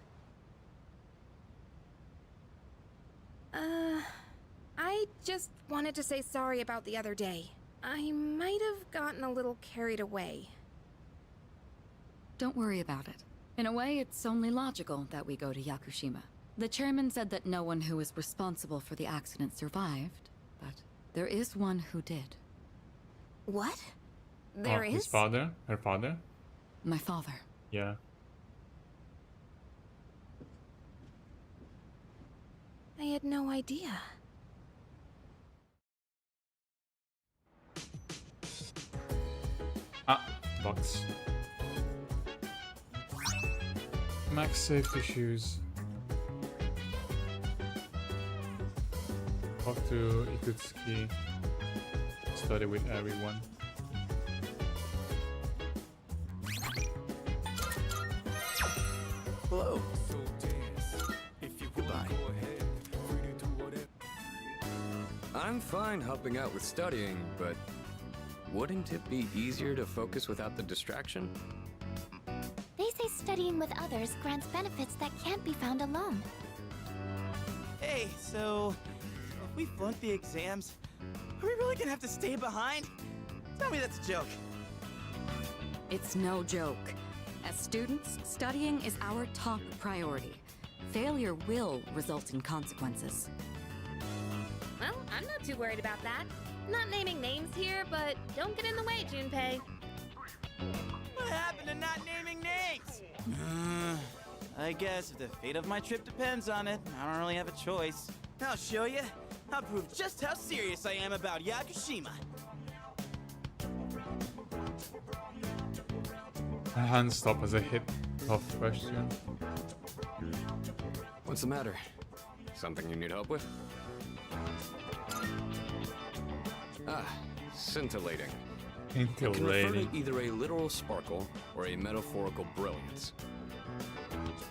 I just wanted to say sorry about the other day. I might have gotten a little carried away. Don't worry about it. In a way, it's only logical that we go to Yakushima. The chairman said that no one who was responsible for the accident survived, but there is one who did. What? There is? His father? Her father? My father. Yeah. I had no idea. Ah, box. Max safety shoes. Talk to Ikutsuki. Study with everyone. Hello. Goodbye. I'm fine helping out with studying, but Wouldn't it be easier to focus without the distraction? They say studying with others grants benefits that can't be found alone. Hey, so if we flunk the exams, are we really gonna have to stay behind? Tell me that's a joke. It's no joke. As students, studying is our top priority. Failure will result in consequences. Well, I'm not too worried about that. Not naming names here, but don't get in the way, Junpei. What happened to not naming names? I guess if the fate of my trip depends on it, I don't really have a choice. I'll show you. I'll prove just how serious I am about Yakushima. A hand stop as a hit tough question. What's the matter? Something you need help with? Ah, scintillating. It can refer to either a literal sparkle or a metaphorical brilliance.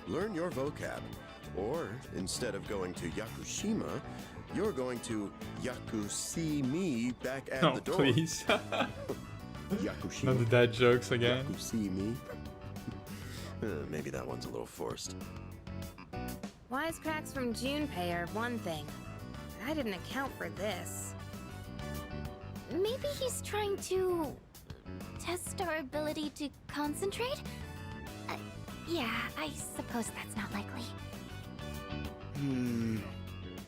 Learn your vocab. Or, instead of going to Yakushima, you're going to Yakusimi back at Oh, the door. please. Yakushima. Not the dad jokes again. Yakusimi. Maybe that one's a little forced. Wisecracks from Junpei are one thing, but I didn't account for this. Maybe he's trying to test our ability to concentrate? Yeah, I suppose that's not likely.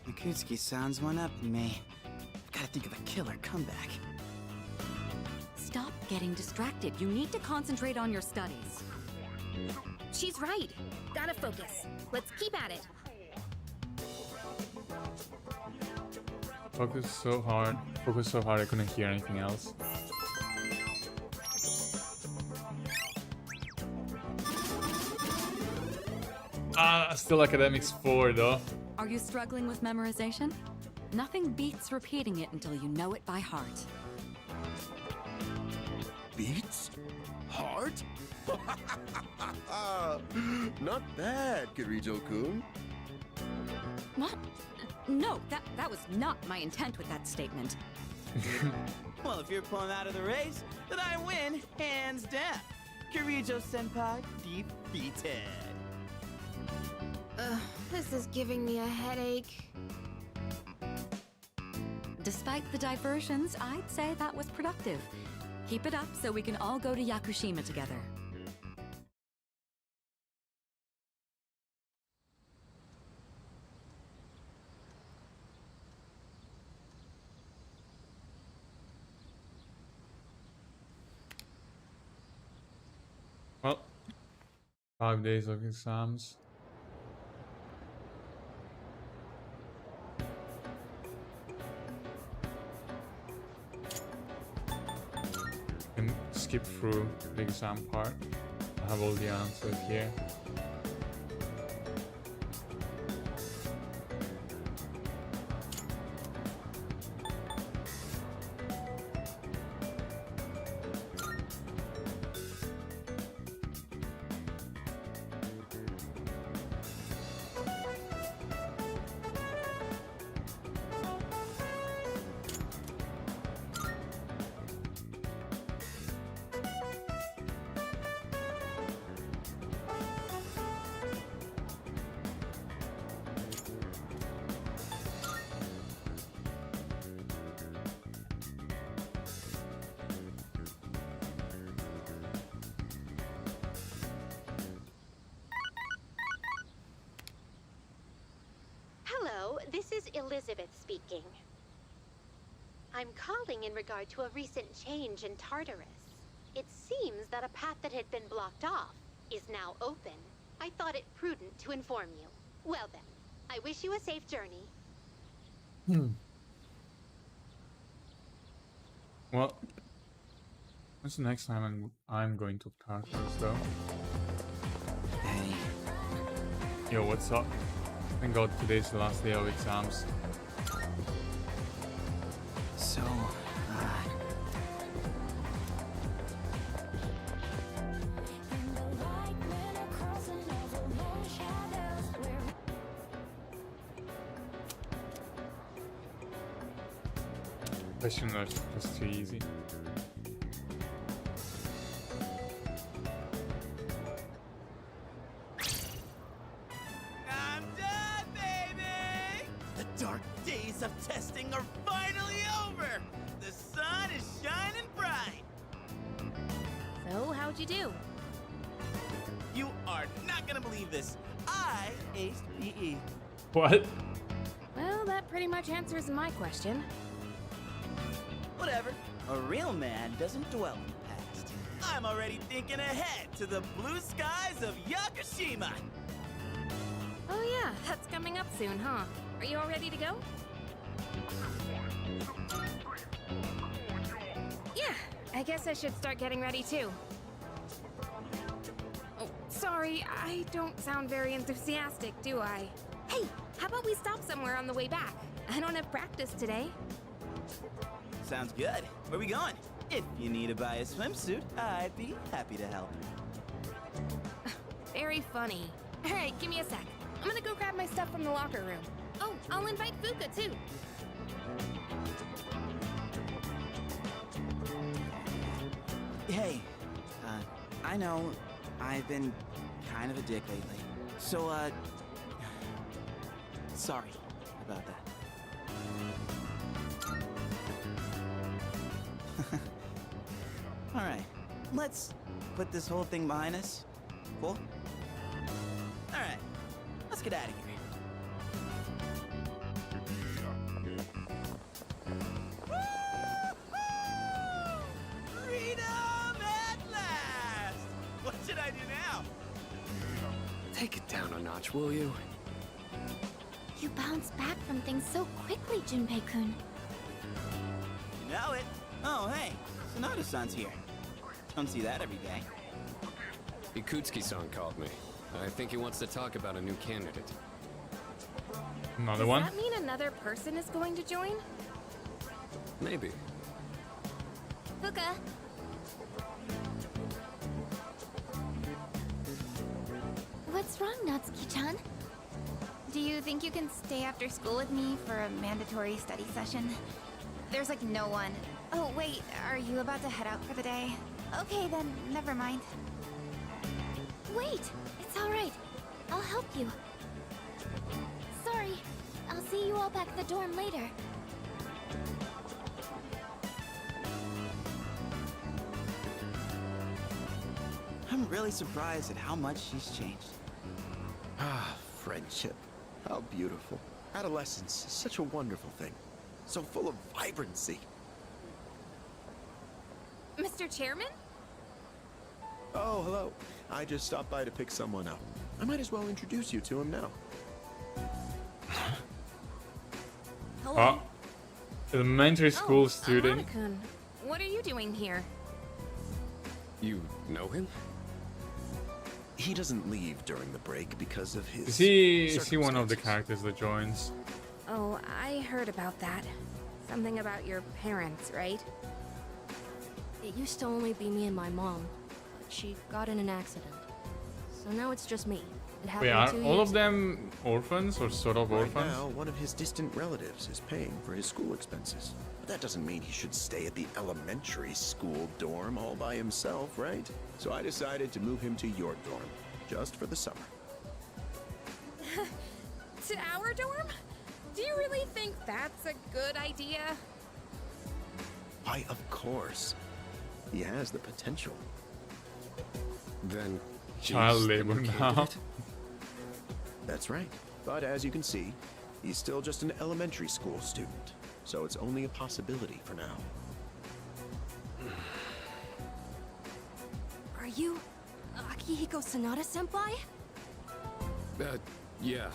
Akutsuki-san's one up on me. I've gotta think of a killer comeback. Stop getting distracted. You need to concentrate on your studies. She's right. Gotta focus. Let's keep at it. Focus so hard I couldn't hear anything else. Still Academics 4 though. Are you struggling with memorization? Nothing beats repeating it until you know it by heart. Beats? Heart? Not bad, Kirijo-kun. What? No, that was not my intent with that statement. Well, if you're pulling out of the race, then I win, hands down. Kirijo-senpai defeated. This is giving me a headache. Despite the diversions, I'd say that was productive. Keep it up so we can all go to Yakushima together. Well, 5 days of exams. Can skip through the exam part. I have all the answers here. Hello, this is Elizabeth speaking. I'm calling in regard to a recent change in Tartarus. It seems that a path that had been blocked off is now open. I thought it prudent to inform you. Well then, I wish you a safe journey. Well, when's the next time I'm going to Tartarus though? Hey. Yo, what's up? Thank God today's the last day of exams. So, Question was too easy. How'd you do? You are not gonna believe this. I aced PE. What? Well, that pretty much answers my question. Whatever. A real man doesn't dwell in the past. I'm already thinking ahead to the blue skies of Yakushima. Oh yeah, that's coming up soon, huh? Are you all ready to go? Yeah, I guess I should start getting ready too. Oh, sorry, I don't sound very enthusiastic, do I? Hey, how about we stop somewhere on the way back? I don't have practice today. Sounds good. Where we going? If you need to buy a swimsuit, I'd be happy to help. Very funny. Alright, give me a sec. I'm gonna go grab my stuff from the locker room. Oh, I'll invite Fuka too. Hey, I know I've been kind of a dick lately. So, sorry about that. Alright, let's put this whole thing behind us. Cool? Alright, let's get out of here. Freedom at last! What should I do now? Take it down a notch, will you? You bounce back from things so quickly, Junpei-kun. You know it. Oh, hey, Sonata-san's here. Don't see that every day. Ikutsuki-san called me. I think he wants to talk about a new candidate. Another Does one? that mean another person is going to join? Maybe. Fuka. What's wrong, Natsuki-chan? Do you think you can stay after school with me for a mandatory study session? There's like no one. Oh, wait, are you about to head out for the day? Okay, then, never mind. Wait, it's all right. I'll help you. Sorry, I'll see you all back at the dorm later. I'm really surprised at how much she's changed. Ah, friendship. How beautiful. Adolescence is such a wonderful thing. So full of vibrancy. Mr. Chairman? Oh, hello. I just stopped by to pick someone up. I might as well introduce you to him now. Hello? Elementary school Oh, student. Amada-kun. What are you doing here? You know him? He doesn't leave during the break because of his Is he one of the characters that joins? Oh, I heard about that. Something about your parents, right? It used to only be me and my mom, but she got in an accident. So now it's just me. It happened Wait, are 2 all years of them orphans or sort of Right orphans? now, one of his distant relatives is paying for his school expenses. But that doesn't mean he should stay at the elementary school dorm all by himself, right? So I decided to move him to your dorm, just for the summer. To our dorm? Do you really think that's a good idea? Why, of course. He has the potential. Then Child he's the labor new now. candidate? That's right. But as you can see, he's still just an elementary school student. So it's only a possibility for now. Are you Akihiko Sanada-senpai? Yeah.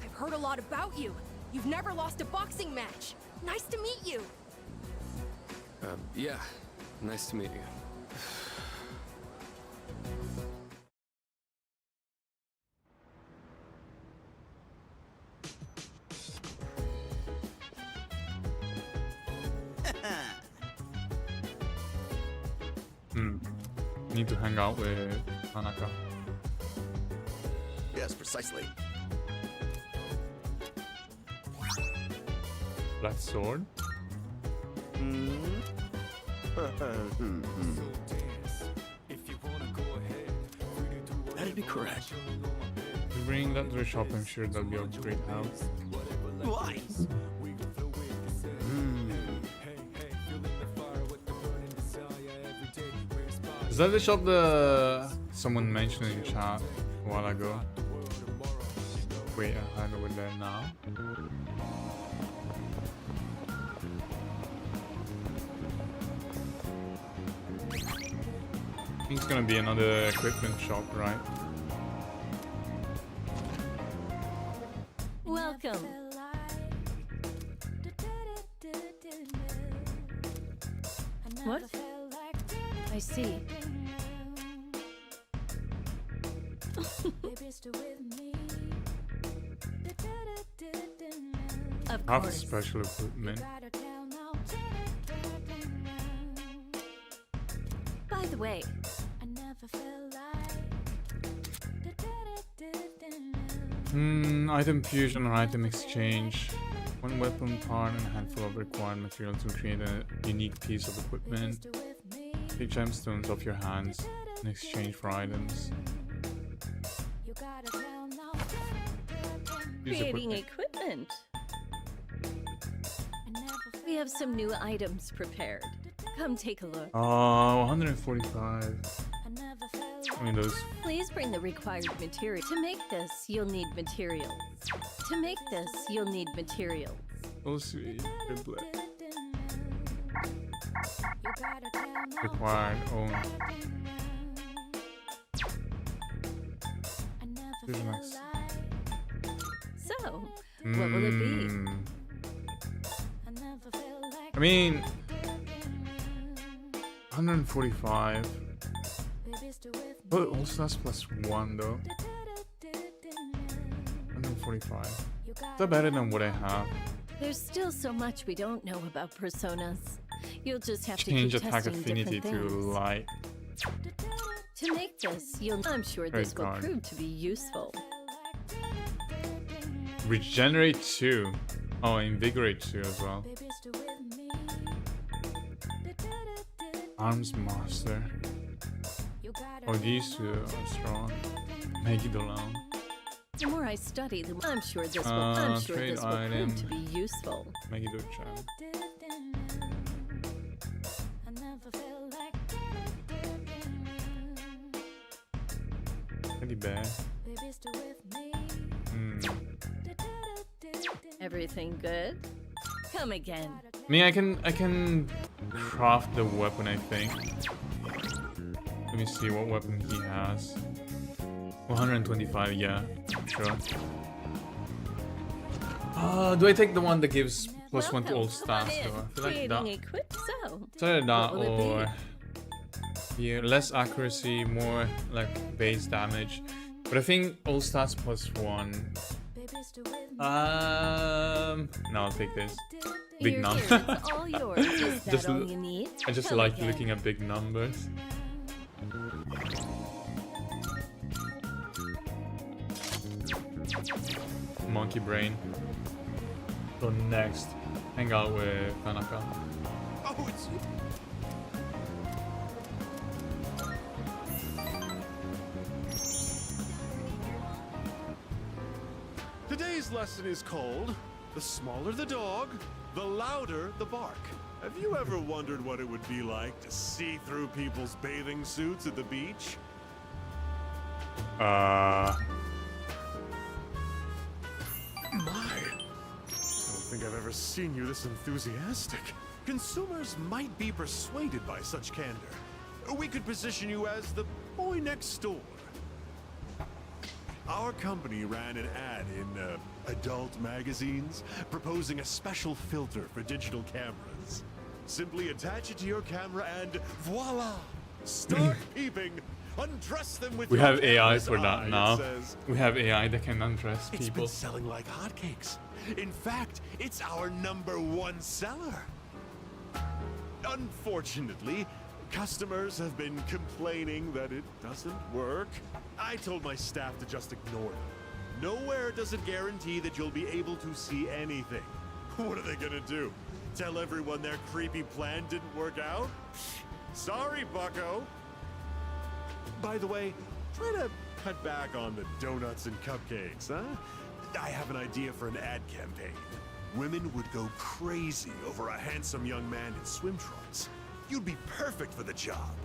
I've heard a lot about you. You've never lost a boxing match. Nice to meet you. Yeah. Nice to meet you. Need to hang out with Hanaka. Yes, precisely. Black sword? That'd be correct. If you bring that to the shop, I'm sure that'll be of great help. Why? Is that the shop the someone mentioned in chat a while ago? Wait, I hand over there now. I think it's gonna be another equipment shop, right? Welcome. What? I see. Of Half course. special equipment. By the way, Item fusion or item exchange. One weapon part and a handful of required material to create a unique piece of equipment. Take gemstones off your hands in exchange for items. Use creating equipment. equipment. We have some new items prepared. Come take a look. 145. I mean those. Please bring the required material. To make this, you'll need materials. To make this, you'll need materials. Oh sweet. Triplet. Required own. Here's next. So, what will it be? I mean, 145. But also that's +1 though. 145. Is that better than what I have? There's still so much we don't know about personas. You'll just have Change to keep attack testing affinity different to things. light. To make this, I'm sure this will Great card. prove to be useful. Regenerate 2. Oh, invigorate 2 as well. Arms master. Oh, these two are strong. Megidolan. The more I study, the more I'm sure this will trade prove item. to be useful. Megidochan. Teddy bear. Everything good? Come again. I mean, I can craft the weapon, I think. Let me see what weapon he has. 125, yeah, sure. Do I take the one that gives +1 to all stats though? I feel like that. It's either that What will it or yeah, less accuracy, more like base damage. But I think all stats +1. No, I'll take this. Big Here, number. here, it's all yours. Is that all you need? I just Come like again. looking at big numbers. Monkey brain. So next, hang out with Tanaka. Oh, it's you. Today's lesson is called The Smaller the Dog, the Louder the Bark. Have you ever wondered what it would be like to see through people's bathing suits at the beach? Uh. My, I don't think I've ever seen you this enthusiastic. Consumers might be persuaded by such candor. We could position you as the boy next door. Our company ran an ad in adult magazines proposing a special filter for digital cameras. Simply attach it to your camera and voila! Start peeping! Undress them with We your have AI camera's for eye, that it now. says. We have AI that can undress It's people. been selling like hotcakes. In fact, it's our #1 seller. Unfortunately, customers have been complaining that it doesn't work. I told my staff to just ignore them. Nowhere does it guarantee that you'll be able to see anything. What are they gonna do? Tell everyone their creepy plan didn't work out? Sorry, bucko. By the way, try to cut back on the donuts and cupcakes, huh? I have an idea for an ad campaign. Women would go crazy over a handsome young man in swim trunks. You'd be perfect for the job.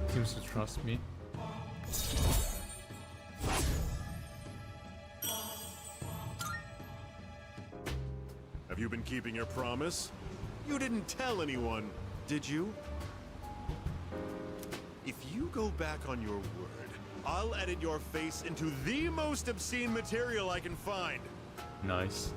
Seems to trust me. Have you been keeping your promise? You didn't tell anyone, did you? If you go back on your word, I'll edit your face into the most obscene material I can find. Nice.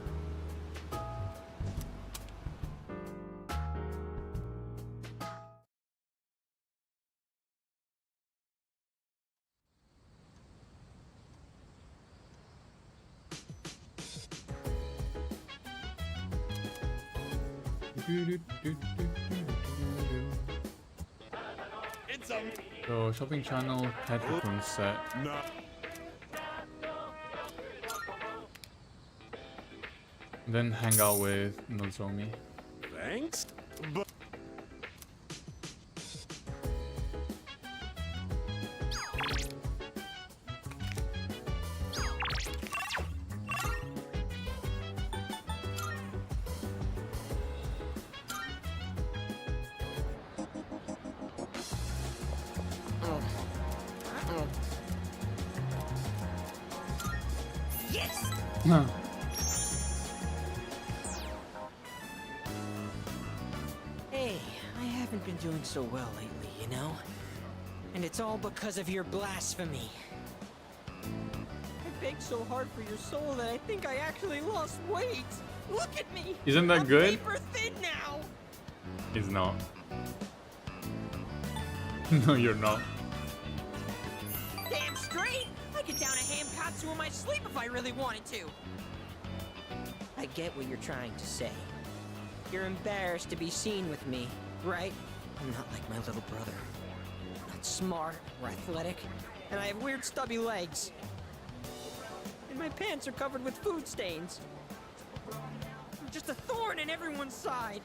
It's a So shopping channel, pet raccoon set. no. Then hang out with Nozomi. Thanks, but Yes! Huh. Hey, I haven't been doing so well lately, you know? And it's all because of your blasphemy. I begged so hard for your soul that I think I actually lost weight. Look at me! Isn't that I'm good? paper thin now! He's not. No, you're not. Damn straight! I could down a ham katsu in my sleep if I really wanted to. I get what you're trying to say. You're embarrassed to be seen with me, right? I'm not like my little brother. Not smart or athletic, and I have weird stubby legs. And my pants are covered with food stains. I'm just a thorn in everyone's side.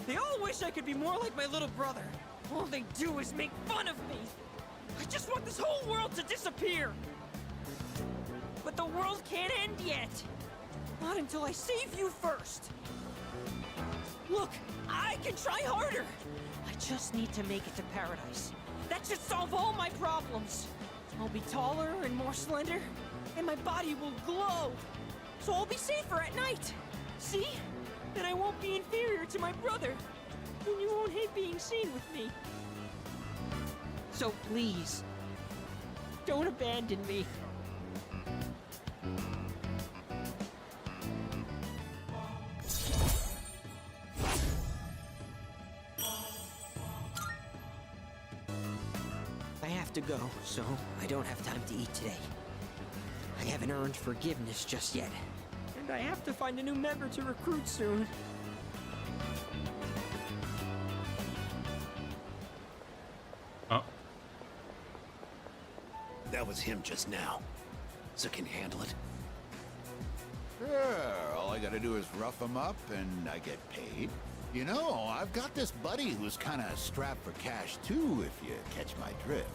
They all wish I could be more like my little brother. All they do is make fun of me. I just want this whole world to disappear. But the world can't end yet. Not until I save you first. Look, I can try harder. I just need to make it to paradise. That should solve all my problems. I'll be taller and more slender, and my body will glow. So I'll be safer at night. See? Then I won't be inferior to my brother. And you won't hate being seen with me. So please, don't abandon me. I have to go, so I don't have time to eat today. I haven't earned forgiveness just yet. And I have to find a new member to recruit soon. Oh. That was him just now. So can you handle it? Sure, all I gotta do is rough him up and I get paid. You know, I've got this buddy who's kinda strapped for cash too, if you catch my drift.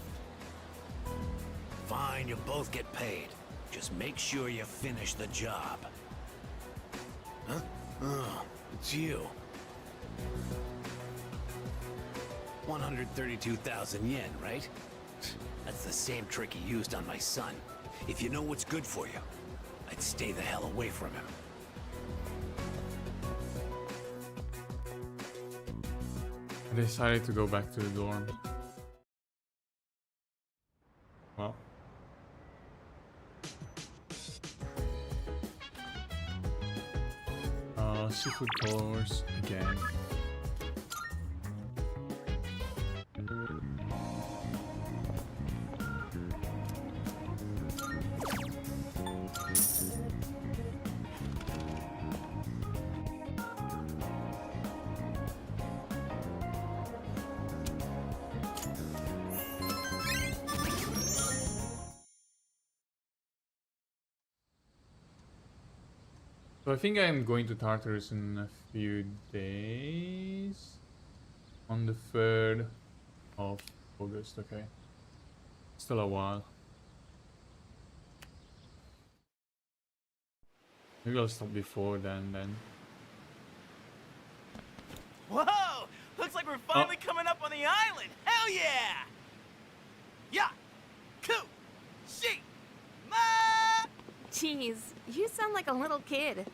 Fine, you both get paid. Just make sure you finish the job. Huh? Oh, it's you. 132,000 yen, right? That's the same trick he used on my son. If you know what's good for you, I'd stay the hell away from him. I decided to go back to the dorm. Well. Seafood course again. So I think I'm going to Tartarus in a few days. On the 3rd of August, okay. Still a while. Maybe I'll stop before then. Whoa! Looks like we're we're finally coming up on the island! Hell yeah! Yeah! Coo! She! Ma! Jeez, you sound like a little kid.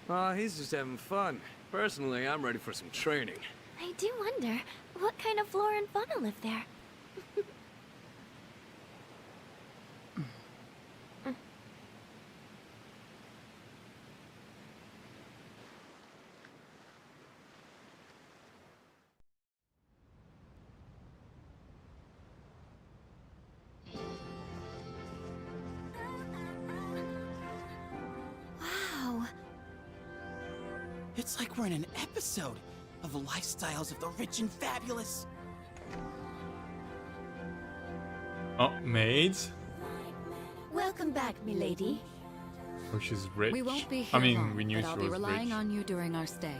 Oh, he's just having fun. Personally, I'm ready for some training. I do wonder, what kind of flora and fauna live there? Wow. It's like we're in an episode of the lifestyles of the rich and fabulous. Oh, maids? Welcome back, milady. Oh, she's rich. We won't be here I mean, long, we knew but she I'll be was relying rich. on you during our stay.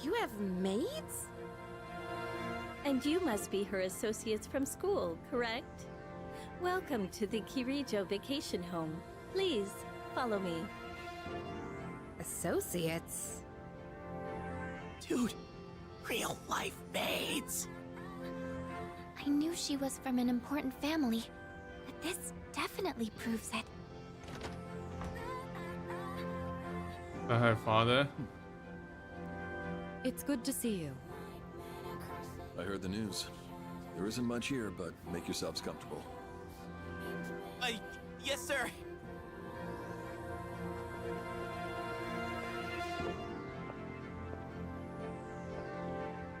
You have maids? And you must be her associates from school, correct? Welcome to the Kirijo Vacation Home. Please, follow me. Associates? Dude, real life maids. I knew she was from an important family, but this definitely proves it. Her father? It's good to see you. I heard the news. There isn't much here, but make yourselves comfortable. Yes, sir.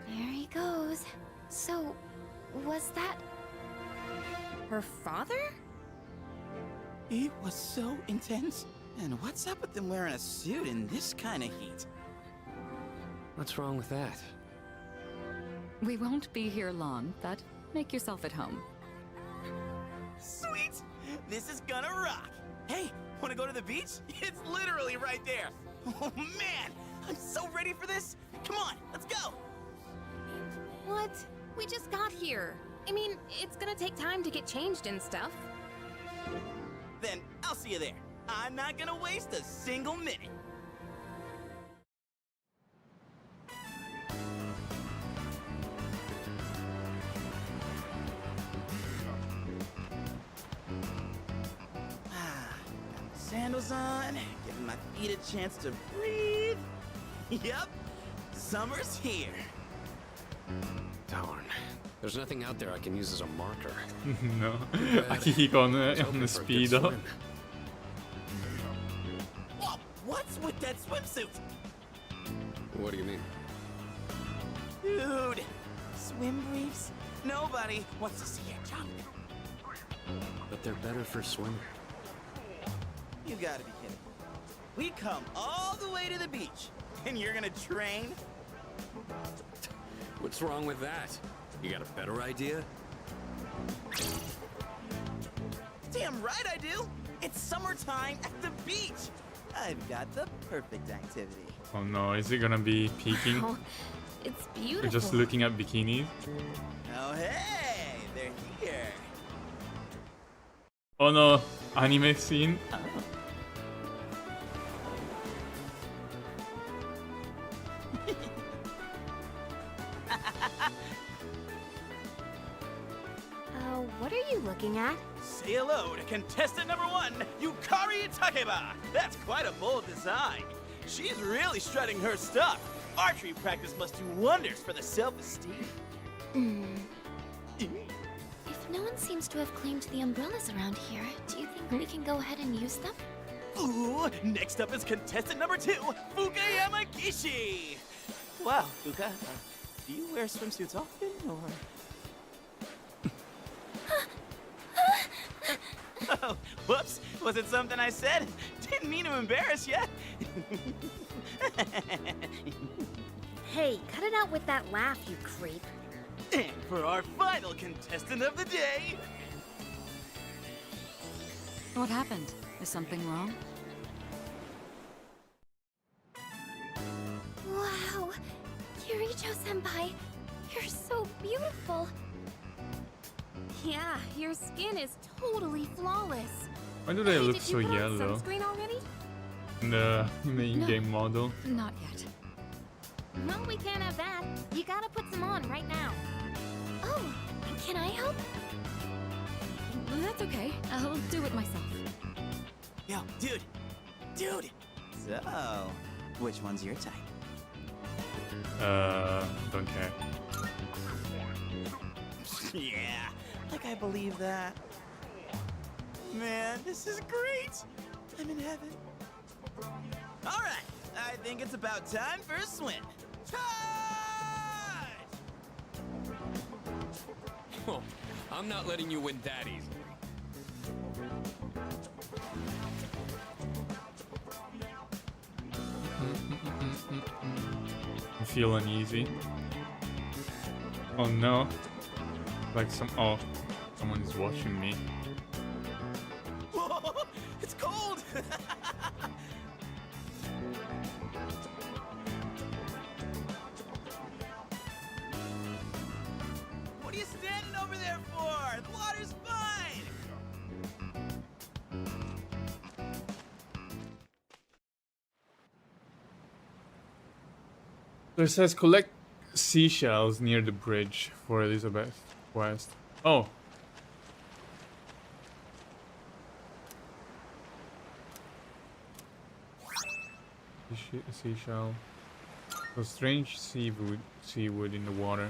There he goes. So, was that... Her father? It was so intense. And what's up with them wearing a suit in this kind of heat? What's wrong with that? We won't be here long, but make yourself at home. Sweet! This is gonna rock! Hey, wanna go to the beach? It's literally right there! Oh man! I'm so ready for this! Come on, let's go! What? We just got here. I mean, it's gonna take time to get changed and stuff. Then I'll see you there. I'm not gonna waste a single minute. Got my sandals on, giving my feet a chance to breathe. Yep, summer's here. Darn. There's nothing out there I can use as a marker. No. Bad. Akihiko on I was the hoping for a good speed up. swim. Whoa, what's with that swimsuit? What do you mean? Dude, swim briefs? Nobody wants to see your junk. But they're better for swimming. You gotta be kidding. We come all the way to the beach, and you're gonna train? What's wrong with that? You got a better idea? Damn right I do! It's summertime at the beach! I've got the perfect activity. Oh no, is it gonna be peeking? Wow, it's beautiful. We're just looking at bikinis. Oh hey, they're here. Oh no, anime scene. What are you looking at? Say hello to contestant number 1, Yukari Takeba. That's quite a bold design. She's really strutting her stuff. Archery practice must do wonders for the self-esteem. If no one seems to have claimed the umbrellas around here, do you think we can go ahead and use them? Ooh, next up is contestant number 2, Fuka Yamagishi. Wow, Fuka, do you wear swimsuits often, or...? Oh, whoops. Was it something I said? Didn't mean to embarrass you. Hey, cut it out with that laugh, you creep. And for our final contestant of the day... What happened? Is something wrong? Wow! Kirijo-senpai, you're so beautiful! Yeah, your skin is totally flawless. Why do they look Did so you put on yellow? sunscreen already? In the in-game model. Not yet. Well, we can't have that. You gotta put some on right now. Oh, can I help? That's okay. I'll do it myself. Yo, dude! Dude! So, which one's your type? Don't care. Yeah, like I believe that. Man, this is great! I'm in heaven. Alright, I think it's about time for a swim. Charge! Oh, I'm not letting you win that easy. I feel uneasy. Oh no. Like someone is watching me. Whoa, it's cold! What are you standing over there for? The water's fine! So it says collect seashells near the bridge for Elizabeth West. Oh. Seashell. So strange seawood in the water.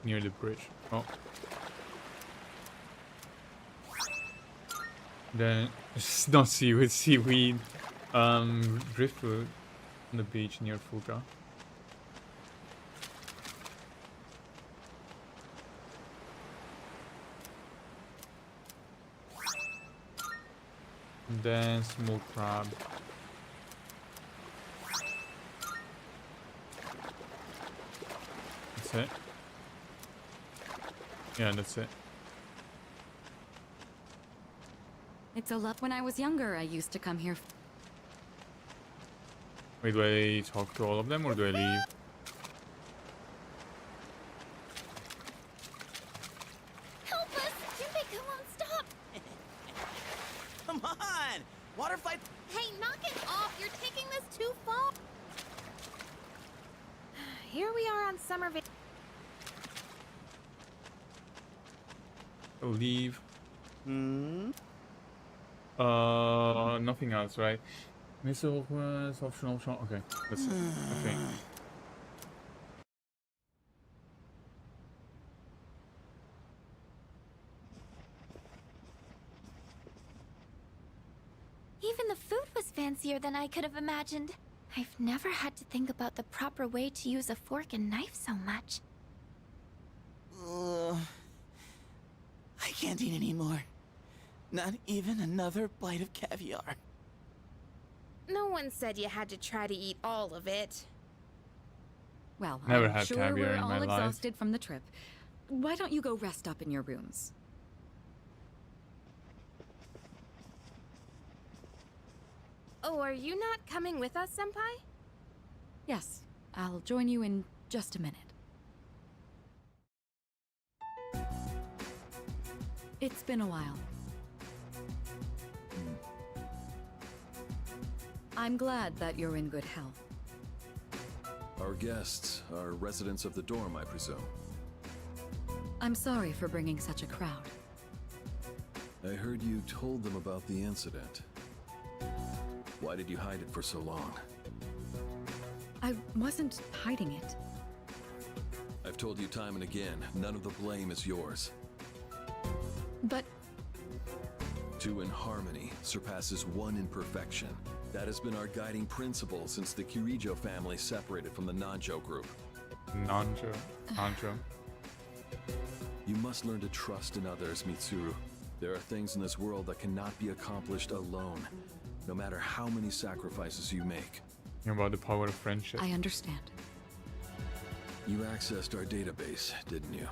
Near the bridge. Oh. Then it's not seawood, seaweed. Driftwood on the beach near Fuka. And then small crab. That's it. Yeah, that's it. It's a lot. When I was younger, I used to come here. Wait, do I talk to all of them or do I leave? Help us! Junpei, come on, stop! Come on! Water fight! Hey, knock it off! You're taking this too far! Here we are on summer vacation. I'll leave. Nothing else, right? Missile request, optional shot. Okay, that's it. Okay. Even the food was fancier than I could have imagined. I've never had to think about the proper way to use a fork and knife so much. I can't eat anymore. Not even another bite of caviar. No one said you had to try to eat all of it. Well, Never I'm had sure caviar we're in all my life. exhausted from the trip. Why don't you go rest up in your rooms? Oh, are you not coming with us, Senpai? Yes, I'll join you in just a minute. It's been a while. I'm glad that you're in good health. Our guests are residents of the dorm, I presume. I'm sorry for bringing such a crowd. I heard you told them about the incident. Why did you hide it for so long? I wasn't hiding it. I've told you time and again, none of the blame is yours. But... Two in harmony surpasses one in perfection. That has been our guiding principle since the Kirijo family separated from the Nanjo group. Nanjo. You must learn to trust in others, Mitsuru. There are things in this world that cannot be accomplished alone, no matter how many sacrifices you make. About the power of friendship. I understand. You accessed our database, didn't you?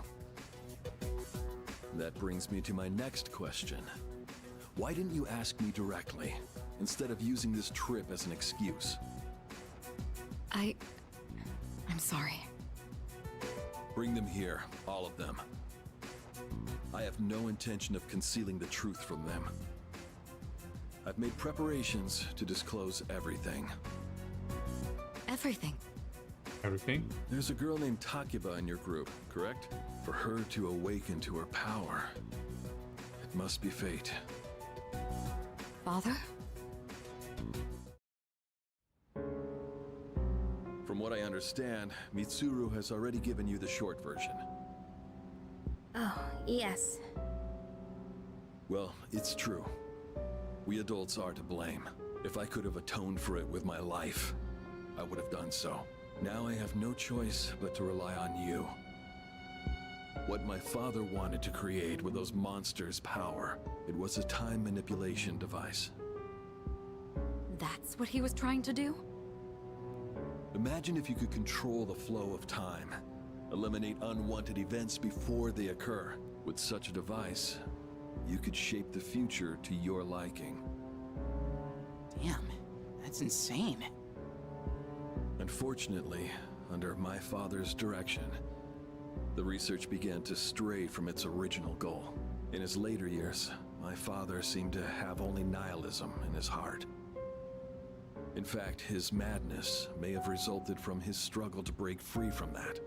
That brings me to my next question. Why didn't you ask me directly, instead of using this trip as an excuse? I'm sorry. Bring them here, all of them. I have no intention of concealing the truth from them. I've made preparations to disclose everything. Everything. Everything? There's a girl named Takiba in your group, correct? For her to awaken to her power, it must be fate. Father? From what I understand, Mitsuru has already given you the short version. Oh, yes. Well, it's true. We adults are to blame. If I could have atoned for it with my life, I would have done so. Now I have no choice but to rely on you. What my father wanted to create with those monsters' power, it was a time manipulation device. That's what he was trying to do? Imagine if you could control the flow of time, eliminate unwanted events before they occur. With such a device, you could shape the future to your liking. Damn, that's insane. Unfortunately, under my father's direction, the research began to stray from its original goal. In his later years, my father seemed to have only nihilism in his heart. In fact, his madness may have resulted from his struggle to break free from that.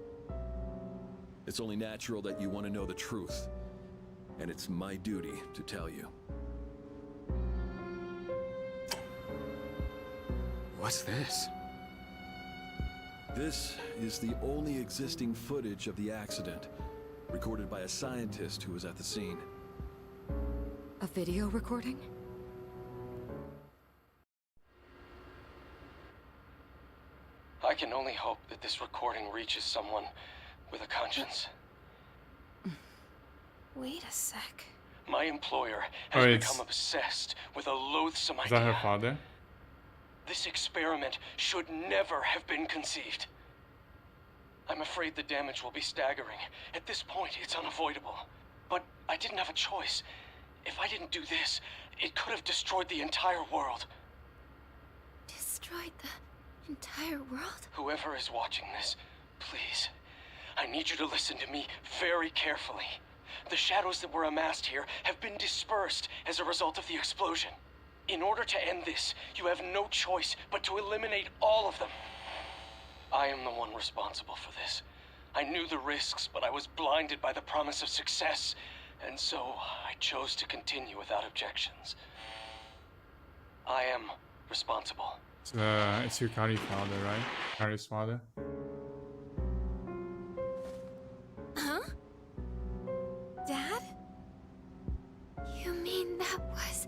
It's only natural that you want to know the truth, and it's my duty to tell you. What's this? This is the only existing footage of the accident, recorded by a scientist who was at the scene. A video recording? I can only hope that this recording reaches someone with a conscience. Wait a sec. My employer has become obsessed with a loathsome Is that idea. her father? This experiment should never have been conceived. I'm afraid the damage will be staggering. At this point, it's unavoidable. But I didn't have a choice. If I didn't do this, it could have destroyed the entire world. Destroyed the entire world? Whoever is watching this, please, I need you to listen to me very carefully. The shadows that were amassed here have been dispersed as a result of the explosion. In order to end this, you have no choice but to eliminate all of them. I am the one responsible for this. I knew the risks, but I was blinded by the promise of success, and so I chose to continue without objections. I am responsible. It's Yukari's father, right? Yukari's father? Huh? Dad? You mean that was...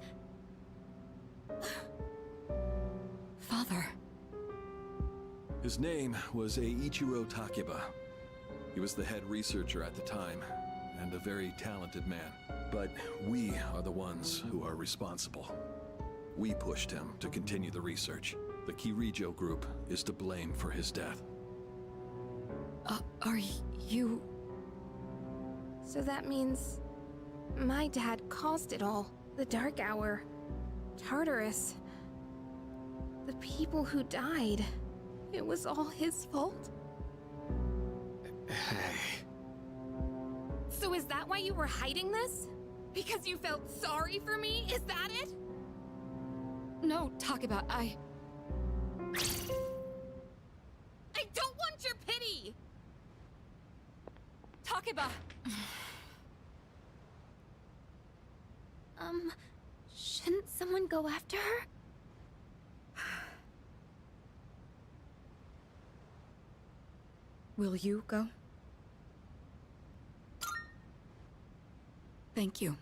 Father. His name was Eiichiro Takiba. He was the head researcher at the time, and a very talented man. But we are the ones who are responsible. We pushed him to continue the research. The Kirijo group is to blame for his death. Are you... So that means my dad caused it all. The Dark Hour, Tartarus, the people who died. It was all his fault. So is that why you were hiding this? Because you felt sorry for me? Is that it? No, Takiba, I don't want your pity! Takiba! Shouldn't someone go after her? Will you go? Thank you.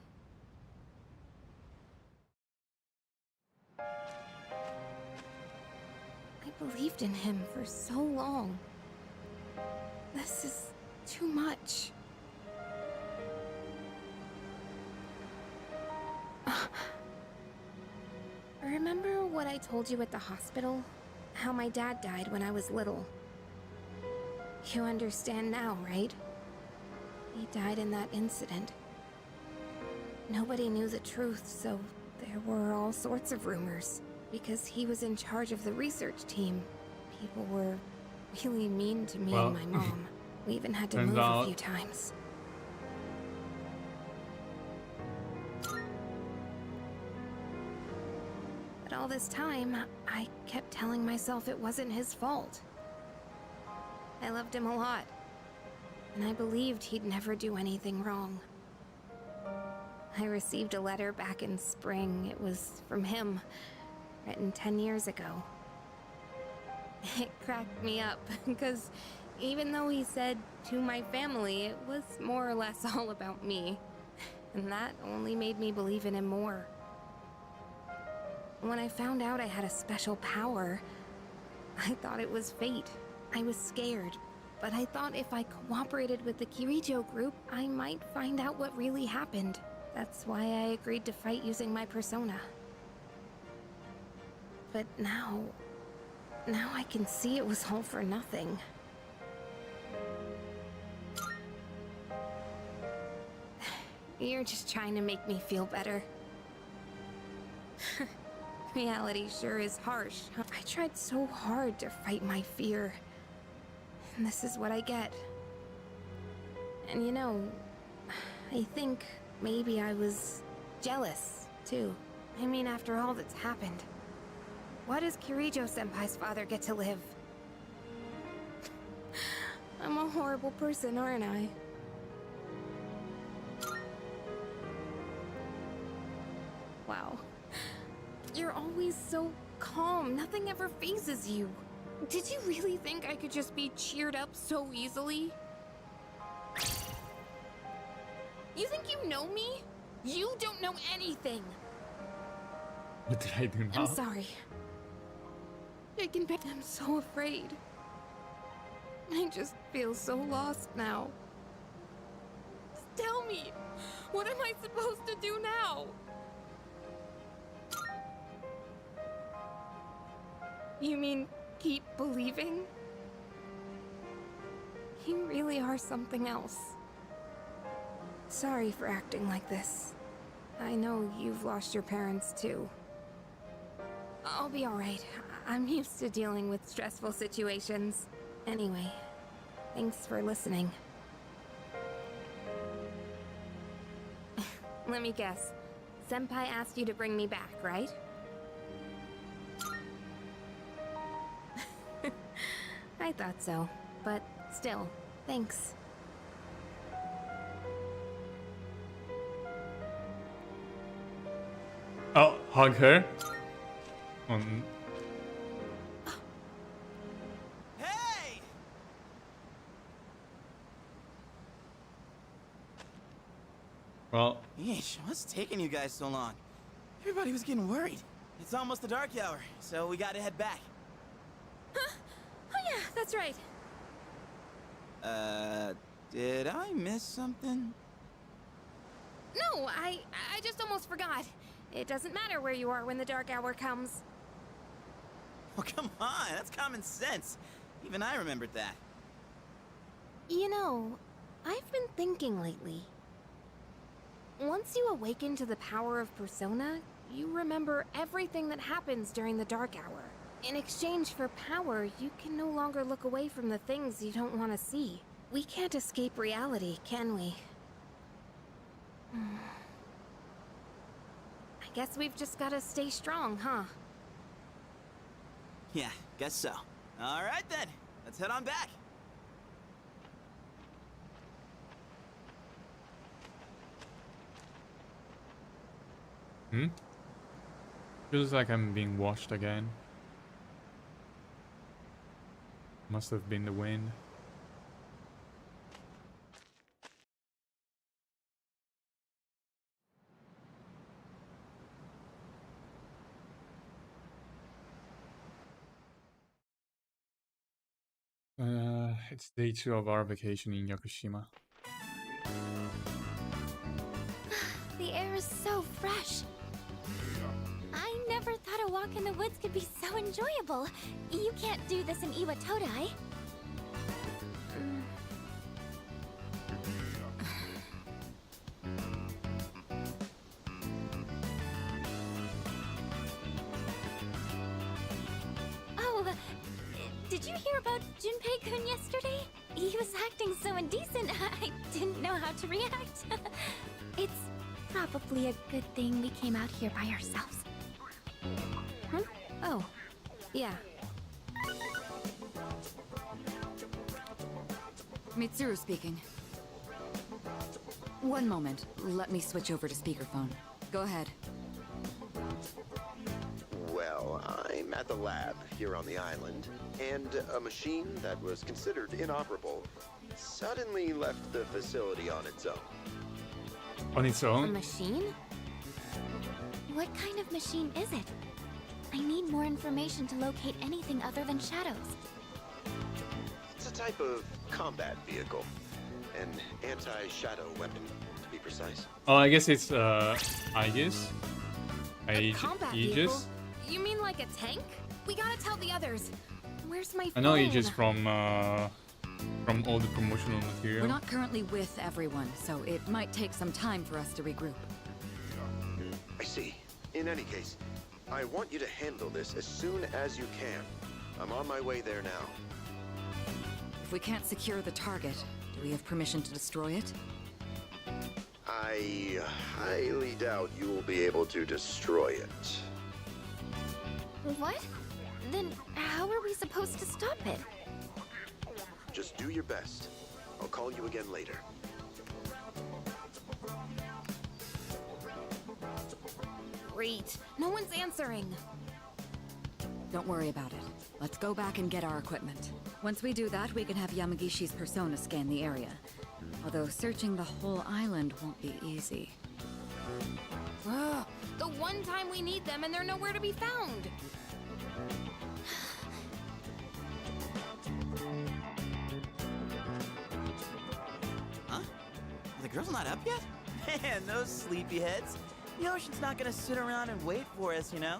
I believed in him for so long. This is too much. Remember what I told you at the hospital? How my dad died when I was little. You understand now, right? He died in that incident. Nobody knew the truth, so there were all sorts of rumors. Because he was in charge of the research team, people were really mean to me and my mom. We even had to move a few times. But all this time, I kept telling myself it wasn't his fault. I loved him a lot. And I believed he'd never do anything wrong. I received a letter back in spring. It was from him, written 10 years ago. It cracked me up, because even though he said to my family, it was more or less all about me. And that only made me believe in him more. When I found out I had a special power, I thought it was fate. I was scared, but I thought if I cooperated with the Kirijo group, I might find out what really happened. That's why I agreed to fight using my persona. But now I can see it was all for nothing. You're just trying to make me feel better. Reality sure is harsh. I tried so hard to fight my fear. And this is what I get. And you know, I think maybe I was jealous, too. I mean, after all that's happened, why does Kirijo-senpai's father get to live? I'm a horrible person, aren't I? Wow. You're always so calm. Nothing ever phases you. Did you really think I could just be cheered up so easily? You think you know me? You don't know anything. What did I do now? I'm sorry. I'm so afraid. I just feel so lost now. Just tell me, what am I supposed to do now? You mean keep believing? You really are something else. Sorry for acting like this. I know you've lost your parents too. I'll be alright. I'm used to dealing with stressful situations. Anyway, thanks for listening. Let me guess. Senpai asked you to bring me back, right? I thought so, but still, thanks. Oh, hug her. Hey! Well, Yeesh, what's taking you guys so long? Everybody was getting worried. It's almost the dark hour, so we gotta head back. Huh? Oh yeah, that's right. Did I miss something? No, I just almost forgot. It doesn't matter where you are when the dark hour comes. Oh, come on, that's common sense. Even I remembered that. You know, I've been thinking lately. Once you awaken to the power of Persona, you remember everything that happens during the dark hour. In exchange for power, you can no longer look away from the things you don't want to see. We can't escape reality, can we? I guess we've just gotta stay strong, huh? Yeah, guess so. All right then, let's head on back. Feels like I'm being watched again. Must have been the wind. It's day 2 of our vacation in Yakushima. The air is so fresh. I never thought a walk in the woods could be so enjoyable. You can't do this in Iwatodai. Oh, did you hear about Junpei-kun yesterday? He was acting so indecent, I didn't know how to react. It's probably a good thing we came out here by ourselves. Huh? Oh, yeah. Mitsuru speaking. One moment. Let me switch over to speakerphone. Go ahead. Well, I'm at the lab here on the island, and a machine that was considered inoperable suddenly left the facility on its own. On its A own? machine? What kind of machine is it? I need more information to locate anything other than shadows. It's a type of combat vehicle. An anti-shadow weapon, to be precise. Oh, I guess it's Aegis. Combat Aegis. vehicle? You mean like a tank? We gotta tell the others. Where's my phone? I know Aegis from all the promotional material. We're not currently with everyone, so it might take some time for us to regroup. I see. In any case, I want you to handle this as soon as you can. I'm on my way there now. If we can't secure the target, do we have permission to destroy it? I highly doubt you will be able to destroy it. What? Then how are we supposed to stop it? Just do your best. I'll call you again later. Great. No one's answering. Don't worry about it. Let's go back and get our equipment. Once we do that, we can have Yamagishi's persona scan the area. Although searching the whole island won't be easy. Ugh, the one time we need them and they're nowhere to be found. Huh? The girl's not up yet? Man, those sleepyheads. The ocean's not gonna sit around and wait for us, you know?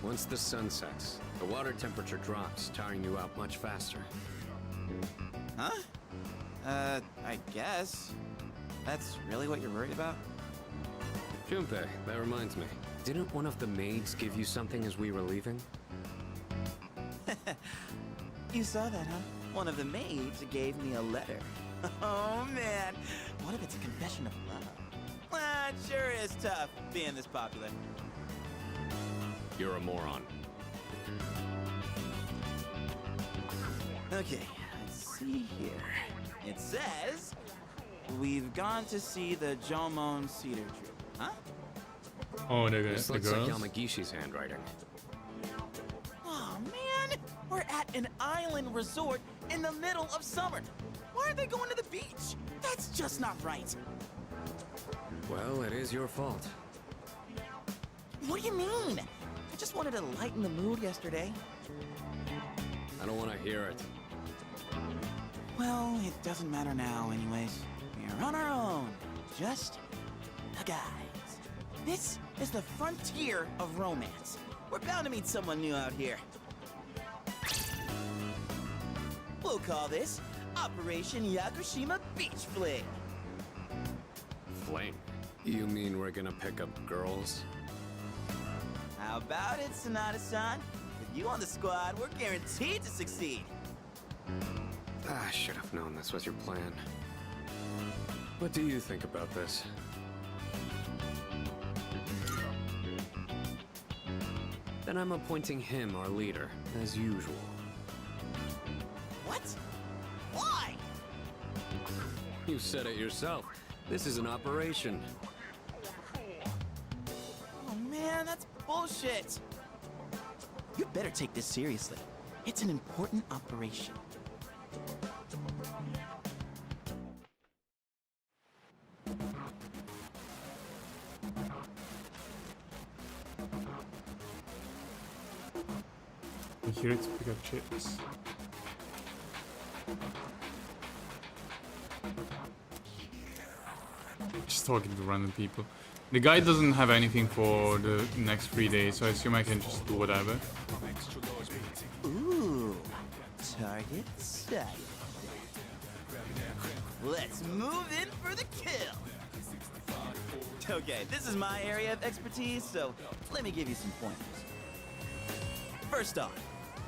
Once the sun sets, the water temperature drops, tiring you out much faster. Huh? I guess. That's really what you're worried about? Junpei, that reminds me. Didn't one of the maids give you something as we were leaving? You saw that, huh? One of the maids gave me a letter. Oh, man. What if it's a confession of love? Well, it sure is tough being this popular. You're a moron. Okay, let's see here. It says, we've gone to see the Jomon Cedar Tree. Huh? Oh, This the looks like girls. Yamagishi's handwriting. Oh, man. We're at an island resort in the middle of summer. Why are they going to the beach? That's just not right. Well, it is your fault. What do you mean? I just wanted to lighten the mood yesterday. I don't want to hear it. Well, it doesn't matter now anyways. We're on our own. Just the guys. This is the frontier of romance. We're bound to meet someone new out here. We'll call this Operation Yakushima Beach Fling. Fling? You mean we're gonna pick up girls? How about it, Sonata-san? With you on the squad, we're guaranteed to succeed. I should have known this was your plan. What do you think about this? Then I'm appointing him our leader, as usual. What? Why? You said it yourself. This is an operation. Oh man, that's bullshit. You better take this seriously. It's an important operation. We're here to pick up chips. Just talking to random people. The guy doesn't have anything for the next 3 days, so I assume I can just do whatever. Ooh, target sighted. Let's move in for the kill. Okay, this is my area of expertise, so let me give you some pointers. First off,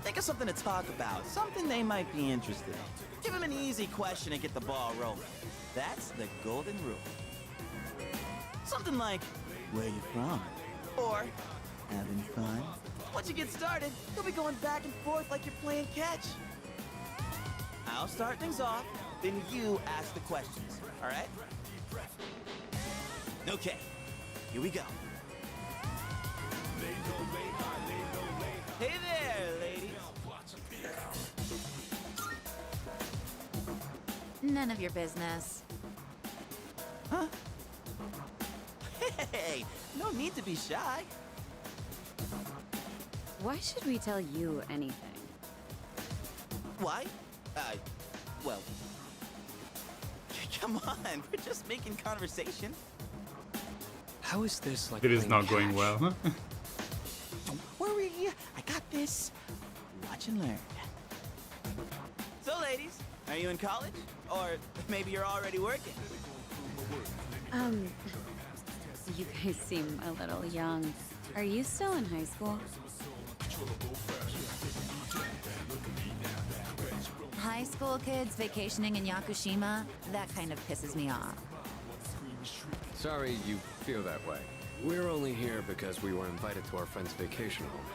think of something to talk about, something they might be interested in. Give them an easy question and get the ball rolling. That's the golden rule. Something like, where you from? Or, having fun? Once you get started, you'll be going back and forth like you're playing catch. I'll start things off, then you ask the questions, alright? Okay, here we go. Hey there, ladies. None of your business. Huh? Hey, no need to be shy. Why should we tell you anything? Why? Well... Come on, we're just making conversation. How is this like It is playing not going catch? well. Don't worry, I got this. Watch and learn. So, ladies, are you in college? Or maybe you're already working? You guys seem a little young. Are you still in high school? High school kids vacationing in Yakushima, that kind of pisses me off. Sorry you feel that way. We're only here because we were invited to our friend's vacation home.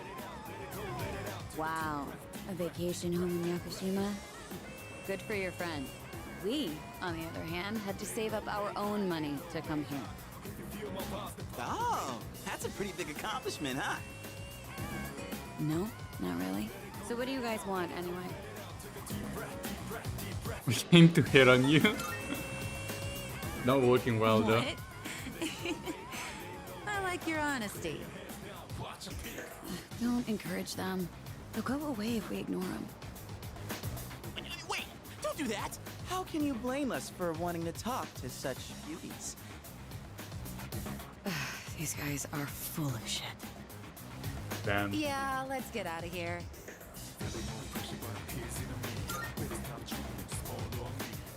Wow, a vacation home in Yakushima? Good for your friend. We, on the other hand, had to save up our own money to come here. Oh, that's a pretty big accomplishment, huh? No, not really. So what do you guys want anyway? We came to hit on you. Not working well though. I like your honesty. Don't encourage them. They'll go away if we ignore them. Wait, don't do that! How can you blame us for wanting to talk to such beauties? These guys are full of shit. Damn. Yeah, let's get out of here.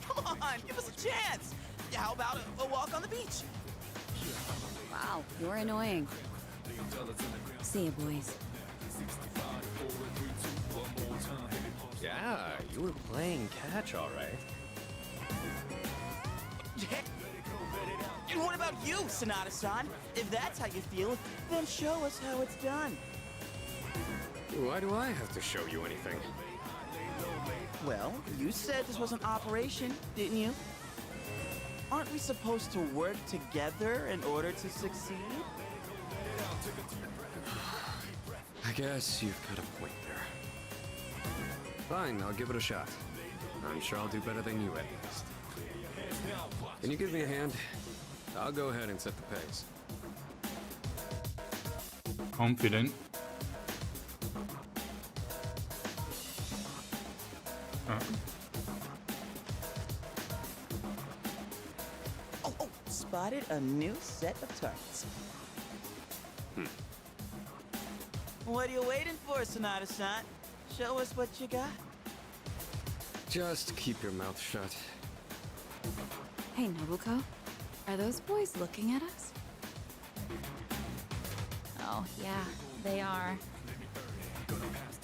Come on, give us a chance! How about a walk on the beach? Wow, you're annoying. See you, boys. Yeah, you were playing catch all right. And what about you, Sonata-san? If that's how you feel, then show us how it's done. Why do I have to show you anything? Well, you said this was an operation, didn't you? Aren't we supposed to work together in order to succeed? I guess you've got a point there. Fine, I'll give it a shot. I'm sure I'll do better than you at least. Can you give me a hand? I'll go ahead and set the pace. Confident. Oh, spotted a new set of targets. What are you waiting for, Sonata-san? Show us what you got. Just keep your mouth shut. Hey, Nobuko. Are those boys looking at us? Oh, yeah, they are.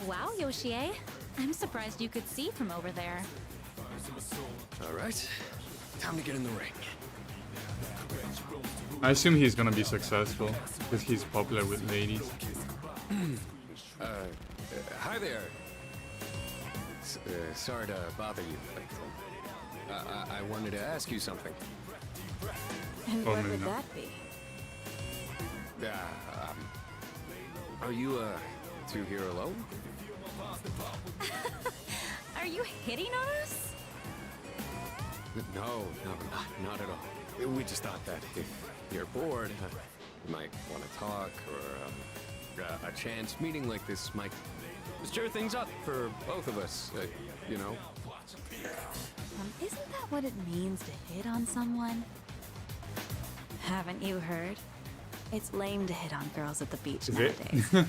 Wow, Yoshie. I'm surprised you could see from over there. All right, time to get in the ring. I assume he's gonna be successful because he's popular with ladies. Hi there. Sorry to bother you, but I wanted to ask you something. And Oh, what no, would no. that be? Are you two here alone? Are you hitting on us? No, not at all. We just thought that if you're bored, you might want to talk, or a chance meeting like this might stir things up for both of us, you know? Isn't that what it means to hit on someone? Haven't you heard? It's lame to hit on girls at the beach Is it? nowadays.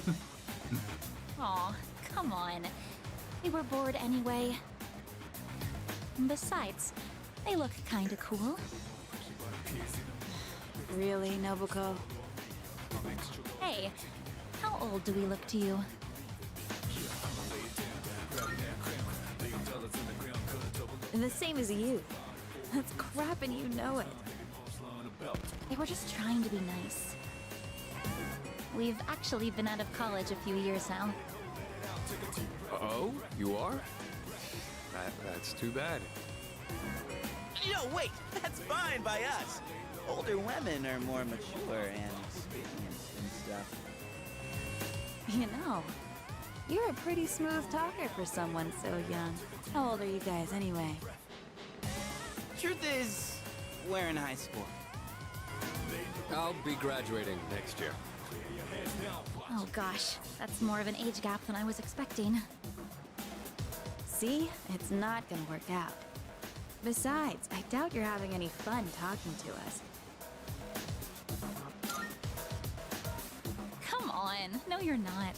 Aw, come on. They were bored anyway. Besides, they look kinda cool. Really, Nobuko? Hey, how old do we look to you? The same as you. That's crap and you know it. They were just trying to be nice. We've actually been out of college a few years now. Oh, you are? That's too bad. No, wait! That's fine by us! Older women are more mature and experienced and stuff. You know, you're a pretty smooth talker for someone so young. How old are you guys anyway? Truth is, we're in high school. I'll be graduating next year. Oh gosh, that's more of an age gap than I was expecting. See? It's not gonna work out. Besides, I doubt you're having any fun talking to us. Come on. No, you're not.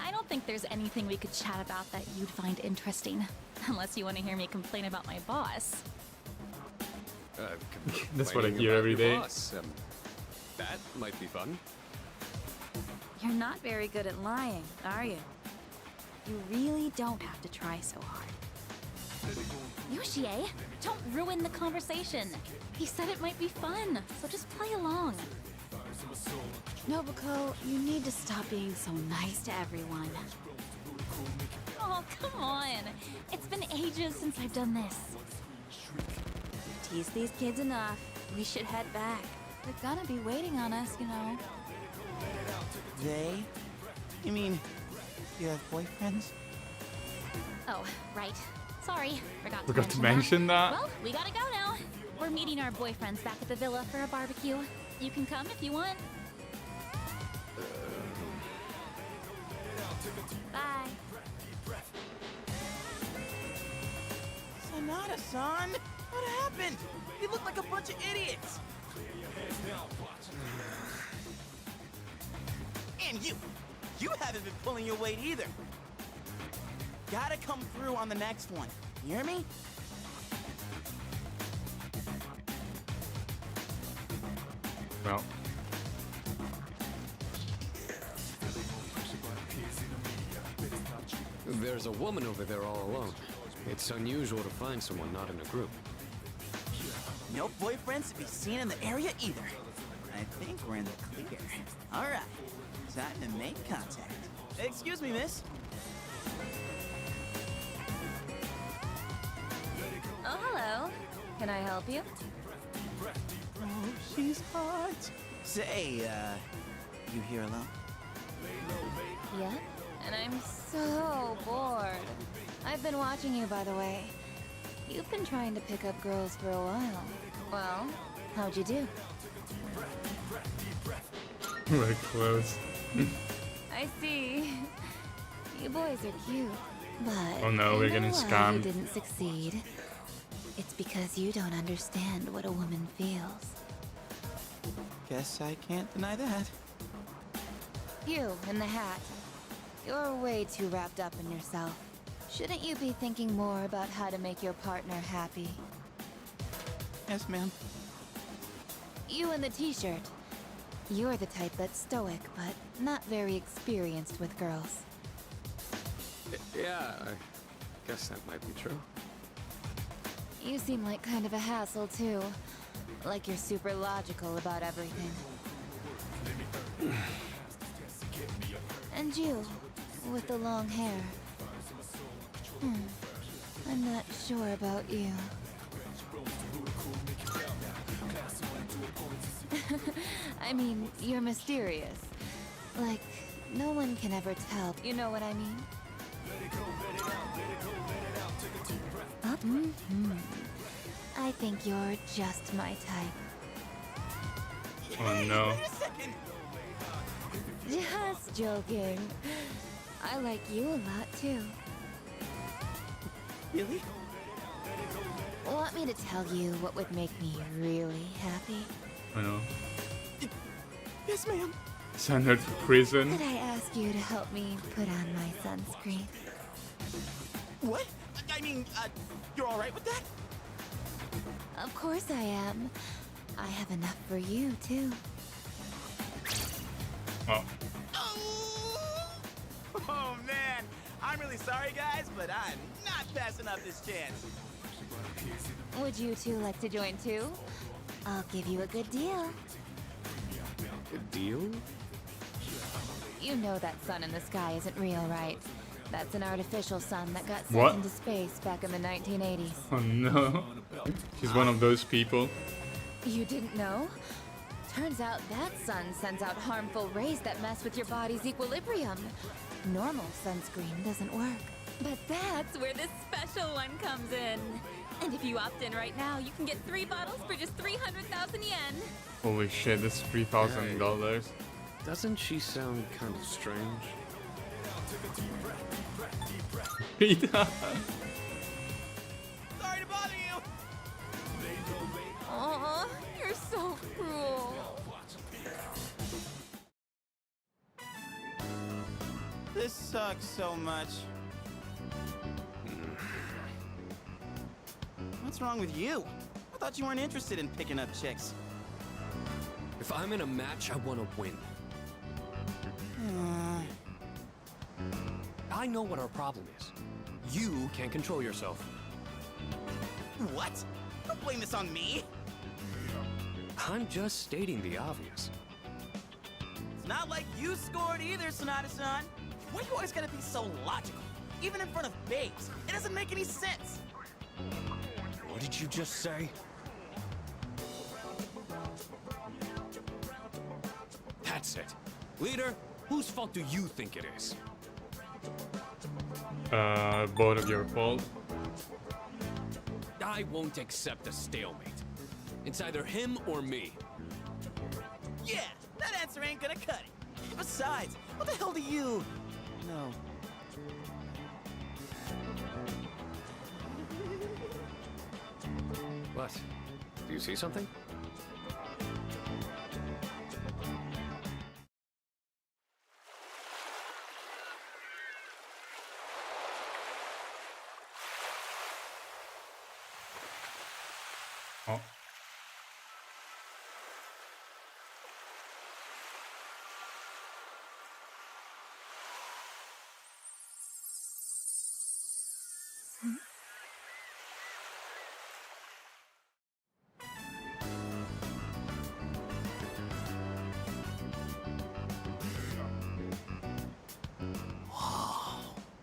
I don't think there's anything we could chat about that you'd find interesting. Unless you want to hear me complain about my boss. That's what I Complaining hear about every your day. boss, that might be fun. You're not very good at lying, are you? You really don't have to try so hard. Yoshie, don't ruin the conversation. He said it might be fun, so just play along. Nobuko, you need to stop being so nice to everyone. Oh, come on. It's been ages since I've done this. Tease these kids enough. We should head back. They're gonna be waiting on us, you know. They? You mean, you have boyfriends? Oh, right. Sorry, forgot Forgot to mention that. Well, we gotta go now. We're meeting our boyfriends back at the villa for a barbecue. You can come if you want. Bye. Sanada-san? What happened? You look like a bunch of idiots! And you haven't been pulling your weight either. Gotta come through on the next one. You hear me? Well. There's a woman over there all alone. It's unusual to find someone not in a group. No boyfriends to be seen in the area either. I think we're in the clear. Alright, time to make contact. Excuse me, miss. Oh, hello. Can I help you? Oh, she's hot. Say, you here alone? Yeah? And I'm so bored. I've been watching you, by the way. You've been trying to pick up girls for a while. Well, how'd you do? We're close. I see. You boys are cute. But Oh no, we're you know getting why scammed. You didn't succeed. It's because you don't understand what a woman feels. Guess I can't deny that. You, in the hat. You're way too wrapped up in yourself. Shouldn't you be thinking more about how to make your partner happy? Yes, ma'am. You in the t-shirt. You're the type that's stoic, but not very experienced with girls. Yeah, I guess that might be true. You seem like kind of a hassle, too. Like you're super logical about everything. And you, with the long hair. I'm not sure about you. I mean, you're mysterious. Like, no one can ever tell. You know what I mean? I think you're just my type. Oh no. Just joking. I like you a lot too. Really? Want me to tell you what would make me really happy? I know. Yes, ma'am. Send her to prison. Could I ask you to help me put on my sunscreen? What? I mean, you're alright with that? Of course I am. I have enough for you, too. Oh. Oh, man. I'm really sorry, guys, but I'm not passing up this chance. Would you two like to join too? I'll give you a good deal. A deal? You know that sun in the sky isn't real, right? That's an artificial sun that got sent What? into space back in the 1980s. Oh no. She's one of those people. You didn't know? Turns out that sun sends out harmful rays that mess with your body's equilibrium. Normal sunscreen doesn't work. But that's where this special one comes in. And if you opt in right now, you can get 3 bottles for just 300,000 yen. Holy shit, that's $3,000. Doesn't she sound kind of strange? Peter. Sorry to bother you. Aw, you're so cruel. This sucks so much. What's wrong with you? I thought you weren't interested in picking up chicks. If I'm in a match, I want to win. I know what our problem is. You can't control yourself. What? Don't blame this on me. I'm just stating the obvious. It's not like you scored either, Sonata-san. Why you always gotta be so logical? Even in front of babes. It doesn't make any sense. What did you just say? That's it. Leader, whose fault do you think it is? Both of your fault. I won't accept a stalemate. It's either him or me. Yeah, that answer ain't gonna cut it. Besides, what the hell do you know? What? Do you see something? Oh.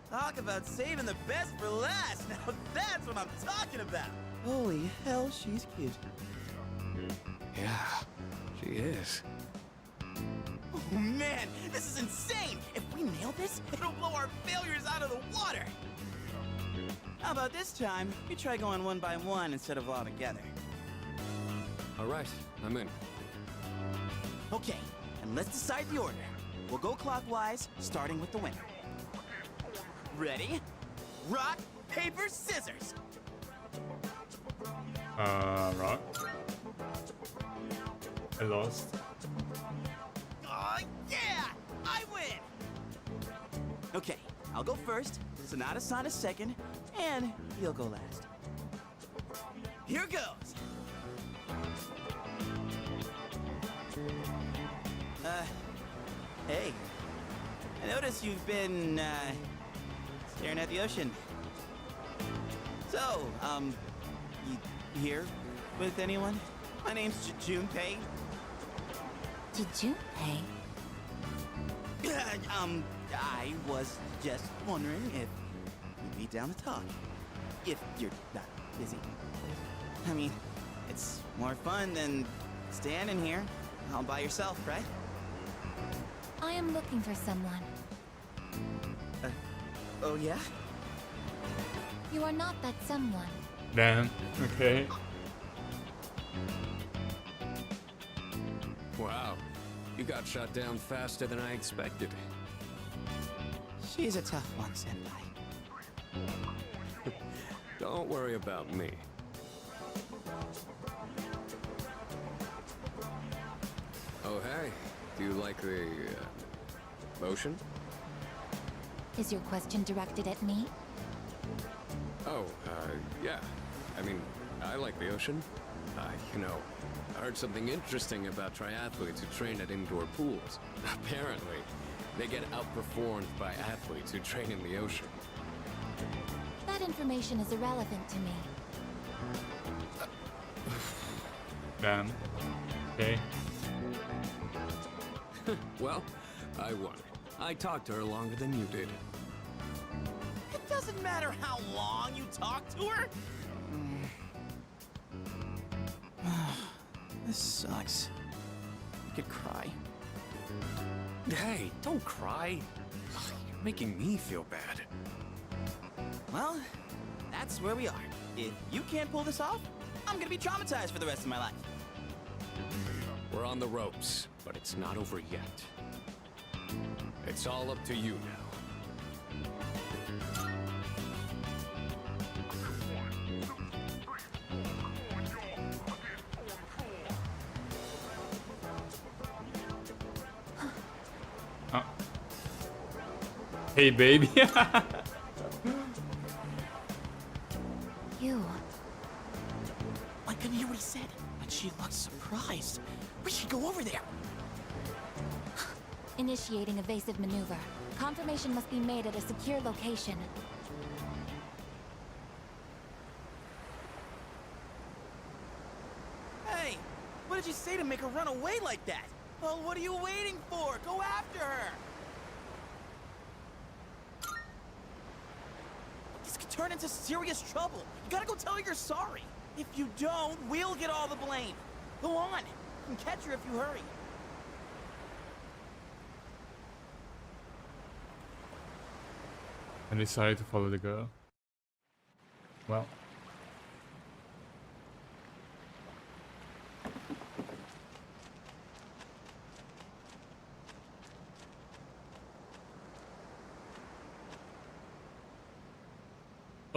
Talk about saving the best for last. Now that's what I'm talking about. Holy hell, she's cute. Yeah, she is. Oh man, this is insane. If we nail this, it'll blow our failures out of the water. How about this time, we try going one by one instead of all together? All right, I'm in. Okay, and let's decide the order. We'll go clockwise, starting with the winner. Ready? Rock, paper, scissors. Rock. I lost. Oh, yeah! I win! Okay, I'll go first, Sonata-san is second, and you'll go last. Here goes! Hey. I notice you've been, staring at the ocean. So, you here with anyone? My name's Junpei. Junpei? I was just wondering if you'd be down to talk. If you're not busy. I mean, it's more fun than standing here all by yourself, right? I am looking for someone. Oh yeah? You are not that someone. Damn. Okay. Wow, you got shot down faster than I expected. She's a tough one, Senpai. Don't worry about me. Oh, hey. Do you like the ocean? Is your question directed at me? Oh, yeah. I mean, I like the ocean. You know, I heard something interesting about triathletes who train at indoor pools. Apparently, they get outperformed by athletes who train in the ocean. That information is irrelevant to me. Damn. Okay. Well, I won. I talked to her longer than you did. Doesn't matter how long you talk to her. This sucks. I could cry. Hey, don't cry. Ugh, you're making me feel bad. Well, that's where we are. If you can't pull this off, I'm gonna be traumatized for the rest of my life. We're on the ropes, but it's not over yet. It's all up to you now. Hey, baby. You. I couldn't hear what he said, but she looked surprised. We should go over there. Initiating evasive maneuver. Confirmation must be made at a secure location. Hey, what did you say to make her run away like that? Well, what are you waiting for? Go after her! This could turn into serious trouble. You gotta go tell her you're sorry. If you don't, we'll get all the blame. Go on. You can catch her if you hurry. I decided to follow the girl. Well.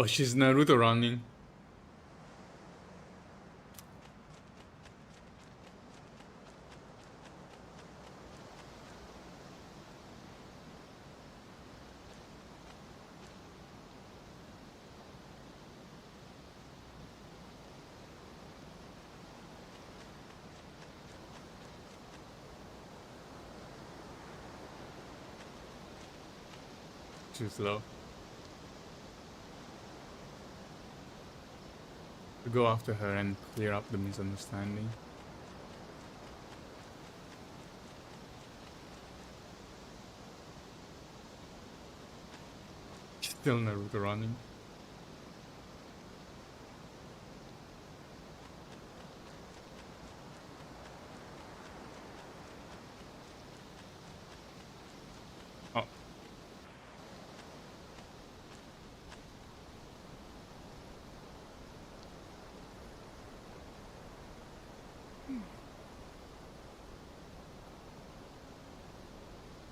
Oh, she's Naruto running. Too slow. To go after her and clear up the misunderstanding. Still Naruto running. Oh.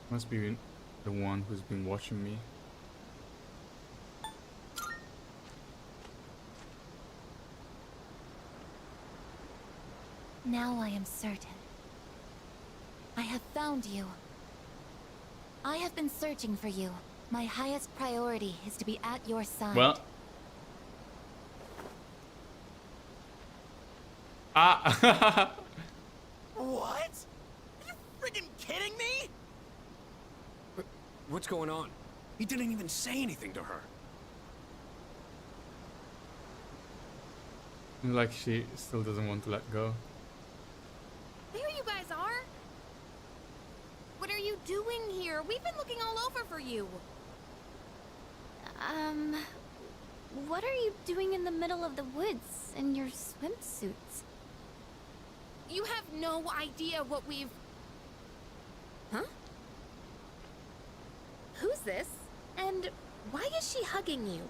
Must be the one who's been watching me. Now I am certain. I have found you. I have been searching for you. My highest priority is to be at your side. Well. Ah. What? Are you friggin' kidding me? What's going on? He didn't even say anything to her. Like she still doesn't want to let go. There you guys are! What are you doing here? We've been looking all over for you. What are you doing in the middle of the woods in your swimsuits? You have no idea what we've... Huh? Who's this? And why is she hugging you?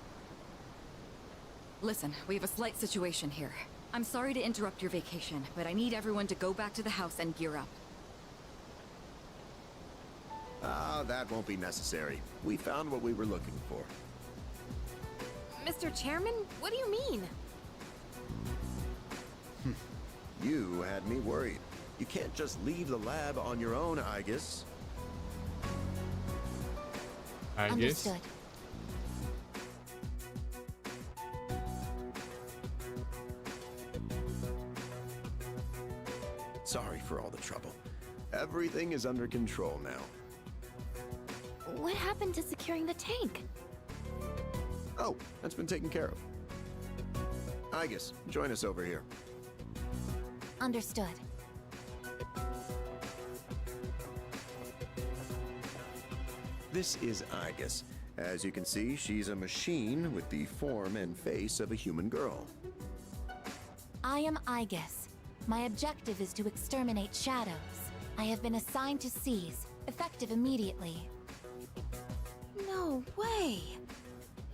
Listen, we have a slight situation here. I'm sorry to interrupt your vacation, but I need everyone to go back to the house and gear up. Ah, that won't be necessary. We found what we were looking for. Mr. Chairman, what do you mean? You had me worried. You can't just leave the lab on your own, I guess. I guess. Understood. Sorry for all the trouble. Everything is under control now. What happened to securing the tank? Oh, that's been taken care of. Igus, join us over here. Understood. This is Igus. As you can see, she's a machine with the form and face of a human girl. I am Aigis. My objective is to exterminate shadows. I have been assigned to seize, effective immediately. No way.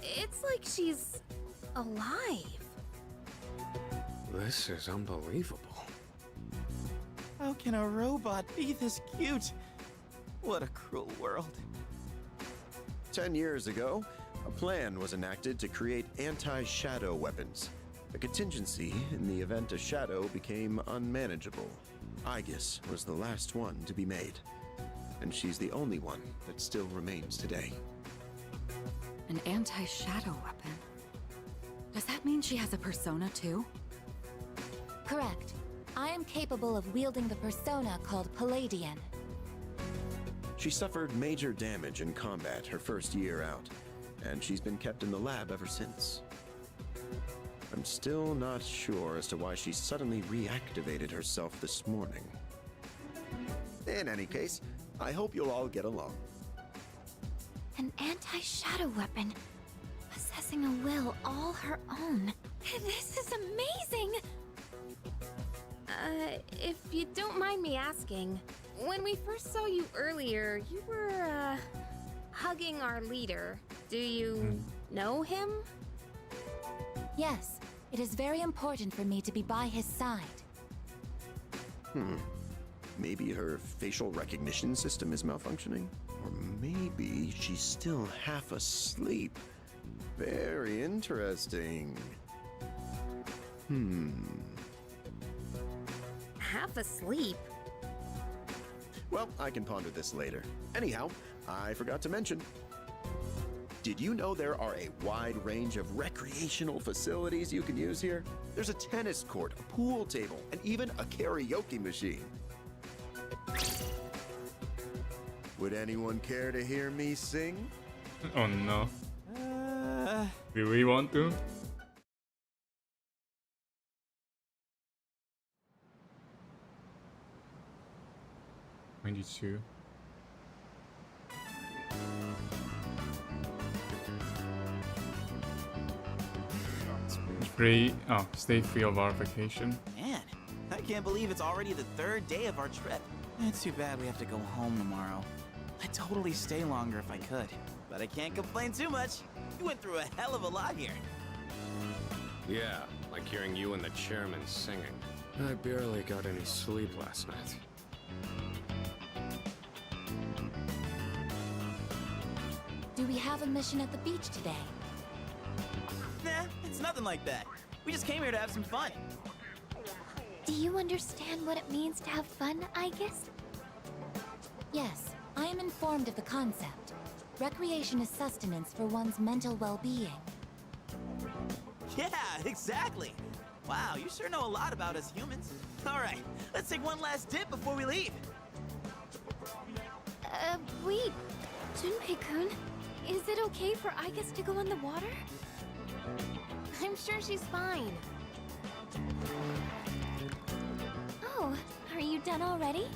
It's like she's alive. This is unbelievable. How can a robot be this cute? What a cruel world. 10 years ago, a plan was enacted to create anti-shadow weapons. A contingency in the event a shadow became unmanageable. Aigis was the last one to be made. And she's the only one that still remains today. An anti-shadow weapon? Does that mean she has a persona too? Correct. I am capable of wielding the persona called Palladian. She suffered major damage in combat her first year out, and she's been kept in the lab ever since. I'm still not sure as to why she suddenly reactivated herself this morning. In any case, I hope you'll all get along. An anti-shadow weapon, possessing a will all her own. This is amazing! If you don't mind me asking, when we first saw you earlier, you were, hugging our leader. Do you know him? Yes, it is very important for me to be by his side. Maybe her facial recognition system is malfunctioning? Or maybe she's still half asleep. Very interesting. Half asleep? Well, I can ponder this later. Anyhow, I forgot to mention. Did you know there are a wide range of recreational facilities you can use here? There's a tennis court, a pool table, and even a karaoke machine. Would anyone care to hear me sing? Oh no. Do we want to? '92. Stay free of our vacation. Man, I can't believe it's already the third day of our trip. It's too bad we have to go home tomorrow. I'd totally stay longer if I could, but I can't complain too much. You went through a hell of a lot here. Yeah, like hearing you and the chairman singing. I barely got any sleep last night. Do we have a mission at the beach today? Nah, it's nothing like that. We just came here to have some fun. Do you understand what it means to have fun, Aigis? Yes, I am informed of the concept. Recreation is sustenance for one's mental well-being. Yeah, exactly. Wow, you sure know a lot about us humans. All right, let's take one last dip before we leave. Wait. Junpei-kun, is it okay for Aigis to go in the water? I'm sure she's fine. Oh, are you done already?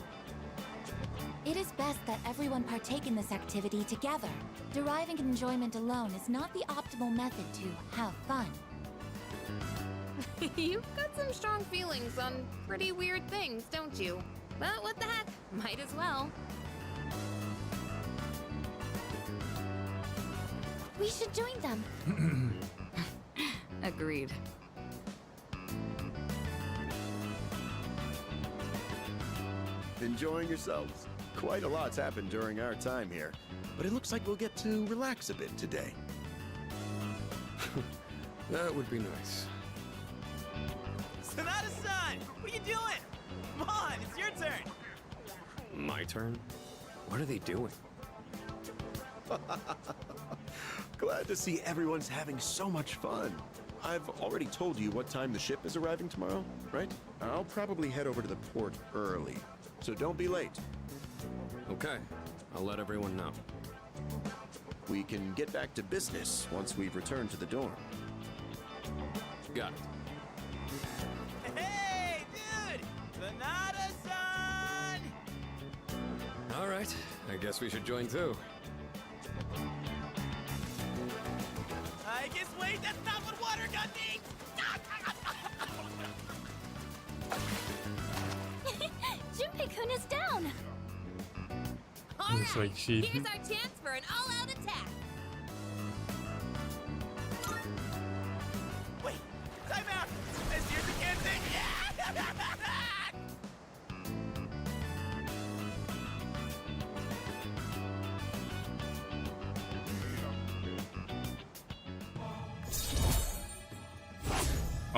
It is best that everyone partake in this activity together. Deriving enjoyment alone is not the optimal method to have fun. You've got some strong feelings on pretty weird things, don't you? But what the heck, might as well. We should join them. Agreed. Enjoying yourselves? Quite a lot's happened during our time here, but it looks like we'll get to relax a bit today. That would be nice. Sonata-san, what you doing? Come on, it's your turn. My turn? What are they doing? Glad to see everyone's having so much fun. I've already told you what time the ship is arriving tomorrow, right? I'll probably head over to the port early, so don't be late. Okay, I'll let everyone know. We can get back to business once we've returned to the dorm. Got it. Hey, dude! Sonata-san! All right, I guess we should join too. I guess, wait, that's not what water gun means! Junpei-kun is down! Looks like she. Here's our chance for an all-out attack! Wait, time out! This year's a kid thing! Yeah!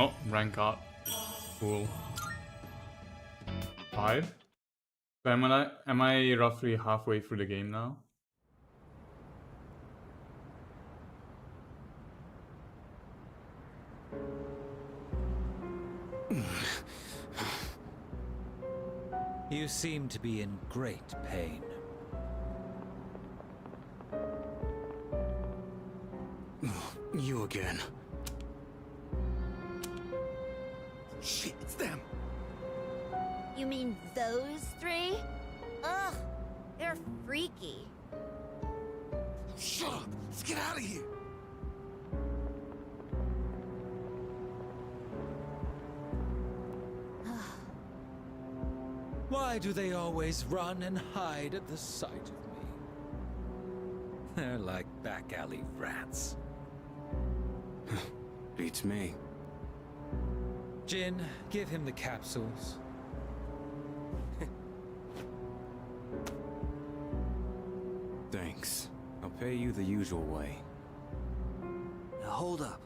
Oh, rank up. Cool. 5? So am I roughly halfway through the game now? You seem to be in great pain. You again. Shit, it's them. You mean those three? Ugh, they're freaky. Shut up! Let's get out of here! Why do they always run and hide at the sight of me? They're like back alley rats. Beats me. Jin, give him the capsules. Thanks. I'll pay you the usual way. Now hold up.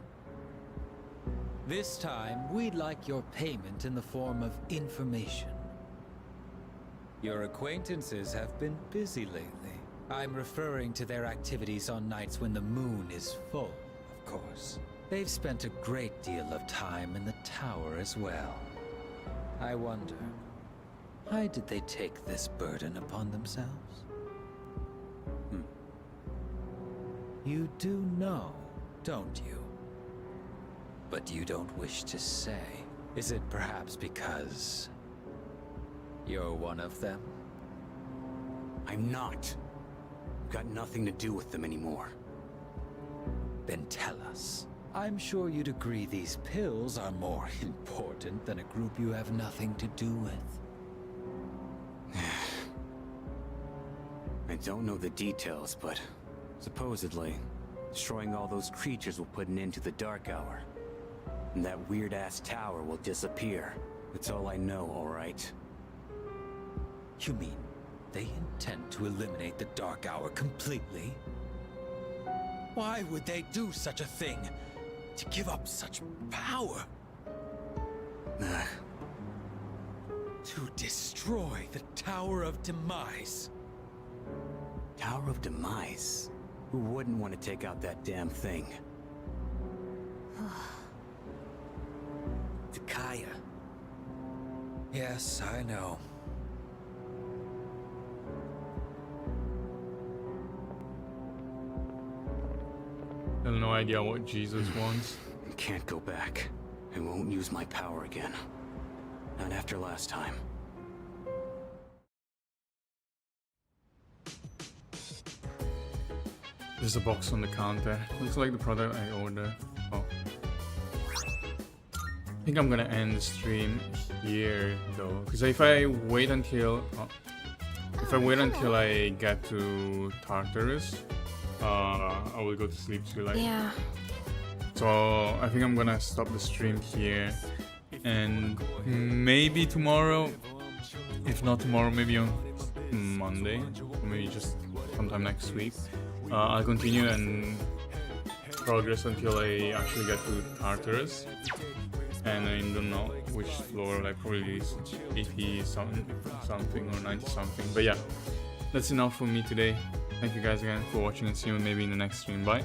This time, we'd like your payment in the form of information. Your acquaintances have been busy lately. I'm referring to their activities on nights when the moon is full, of course. They've spent a great deal of time in the tower as well. I wonder, why did they take this burden upon themselves? You do know, don't you? But you don't wish to say. Is it perhaps because you're one of them? I'm not. Got nothing to do with them anymore. Then tell us. I'm sure you'd agree these pills are more important than a group you have nothing to do with. I don't know the details, but supposedly, destroying all those creatures will put an end to the Dark Hour. And that weird-ass tower will disappear. That's all I know, alright? You mean they intend to eliminate the Dark Hour completely? Why would they do such a thing? To give up such power? To destroy the Tower of Demise. Tower of Demise? Who wouldn't want to take out that damn thing? Takaya. Yes, I know. I have no idea what Jesus wants. Can't go back. I won't use my power again. Not after last time. There's a box on the counter. Looks like the product I ordered. Oh. I think I'm gonna end the stream here though, because if I wait until I get to Tartarus, I will go to sleep too late. Yeah. So I think I'm gonna stop the stream here, and maybe tomorrow, if not tomorrow, maybe on Monday, or maybe just sometime next week, I'll continue and progress until I actually get to Tartarus. And I don't know which floor, like probably 80 something or 90 something. But yeah, that's enough for me today. Thank you guys again for watching, and see you maybe in the next stream. Bye.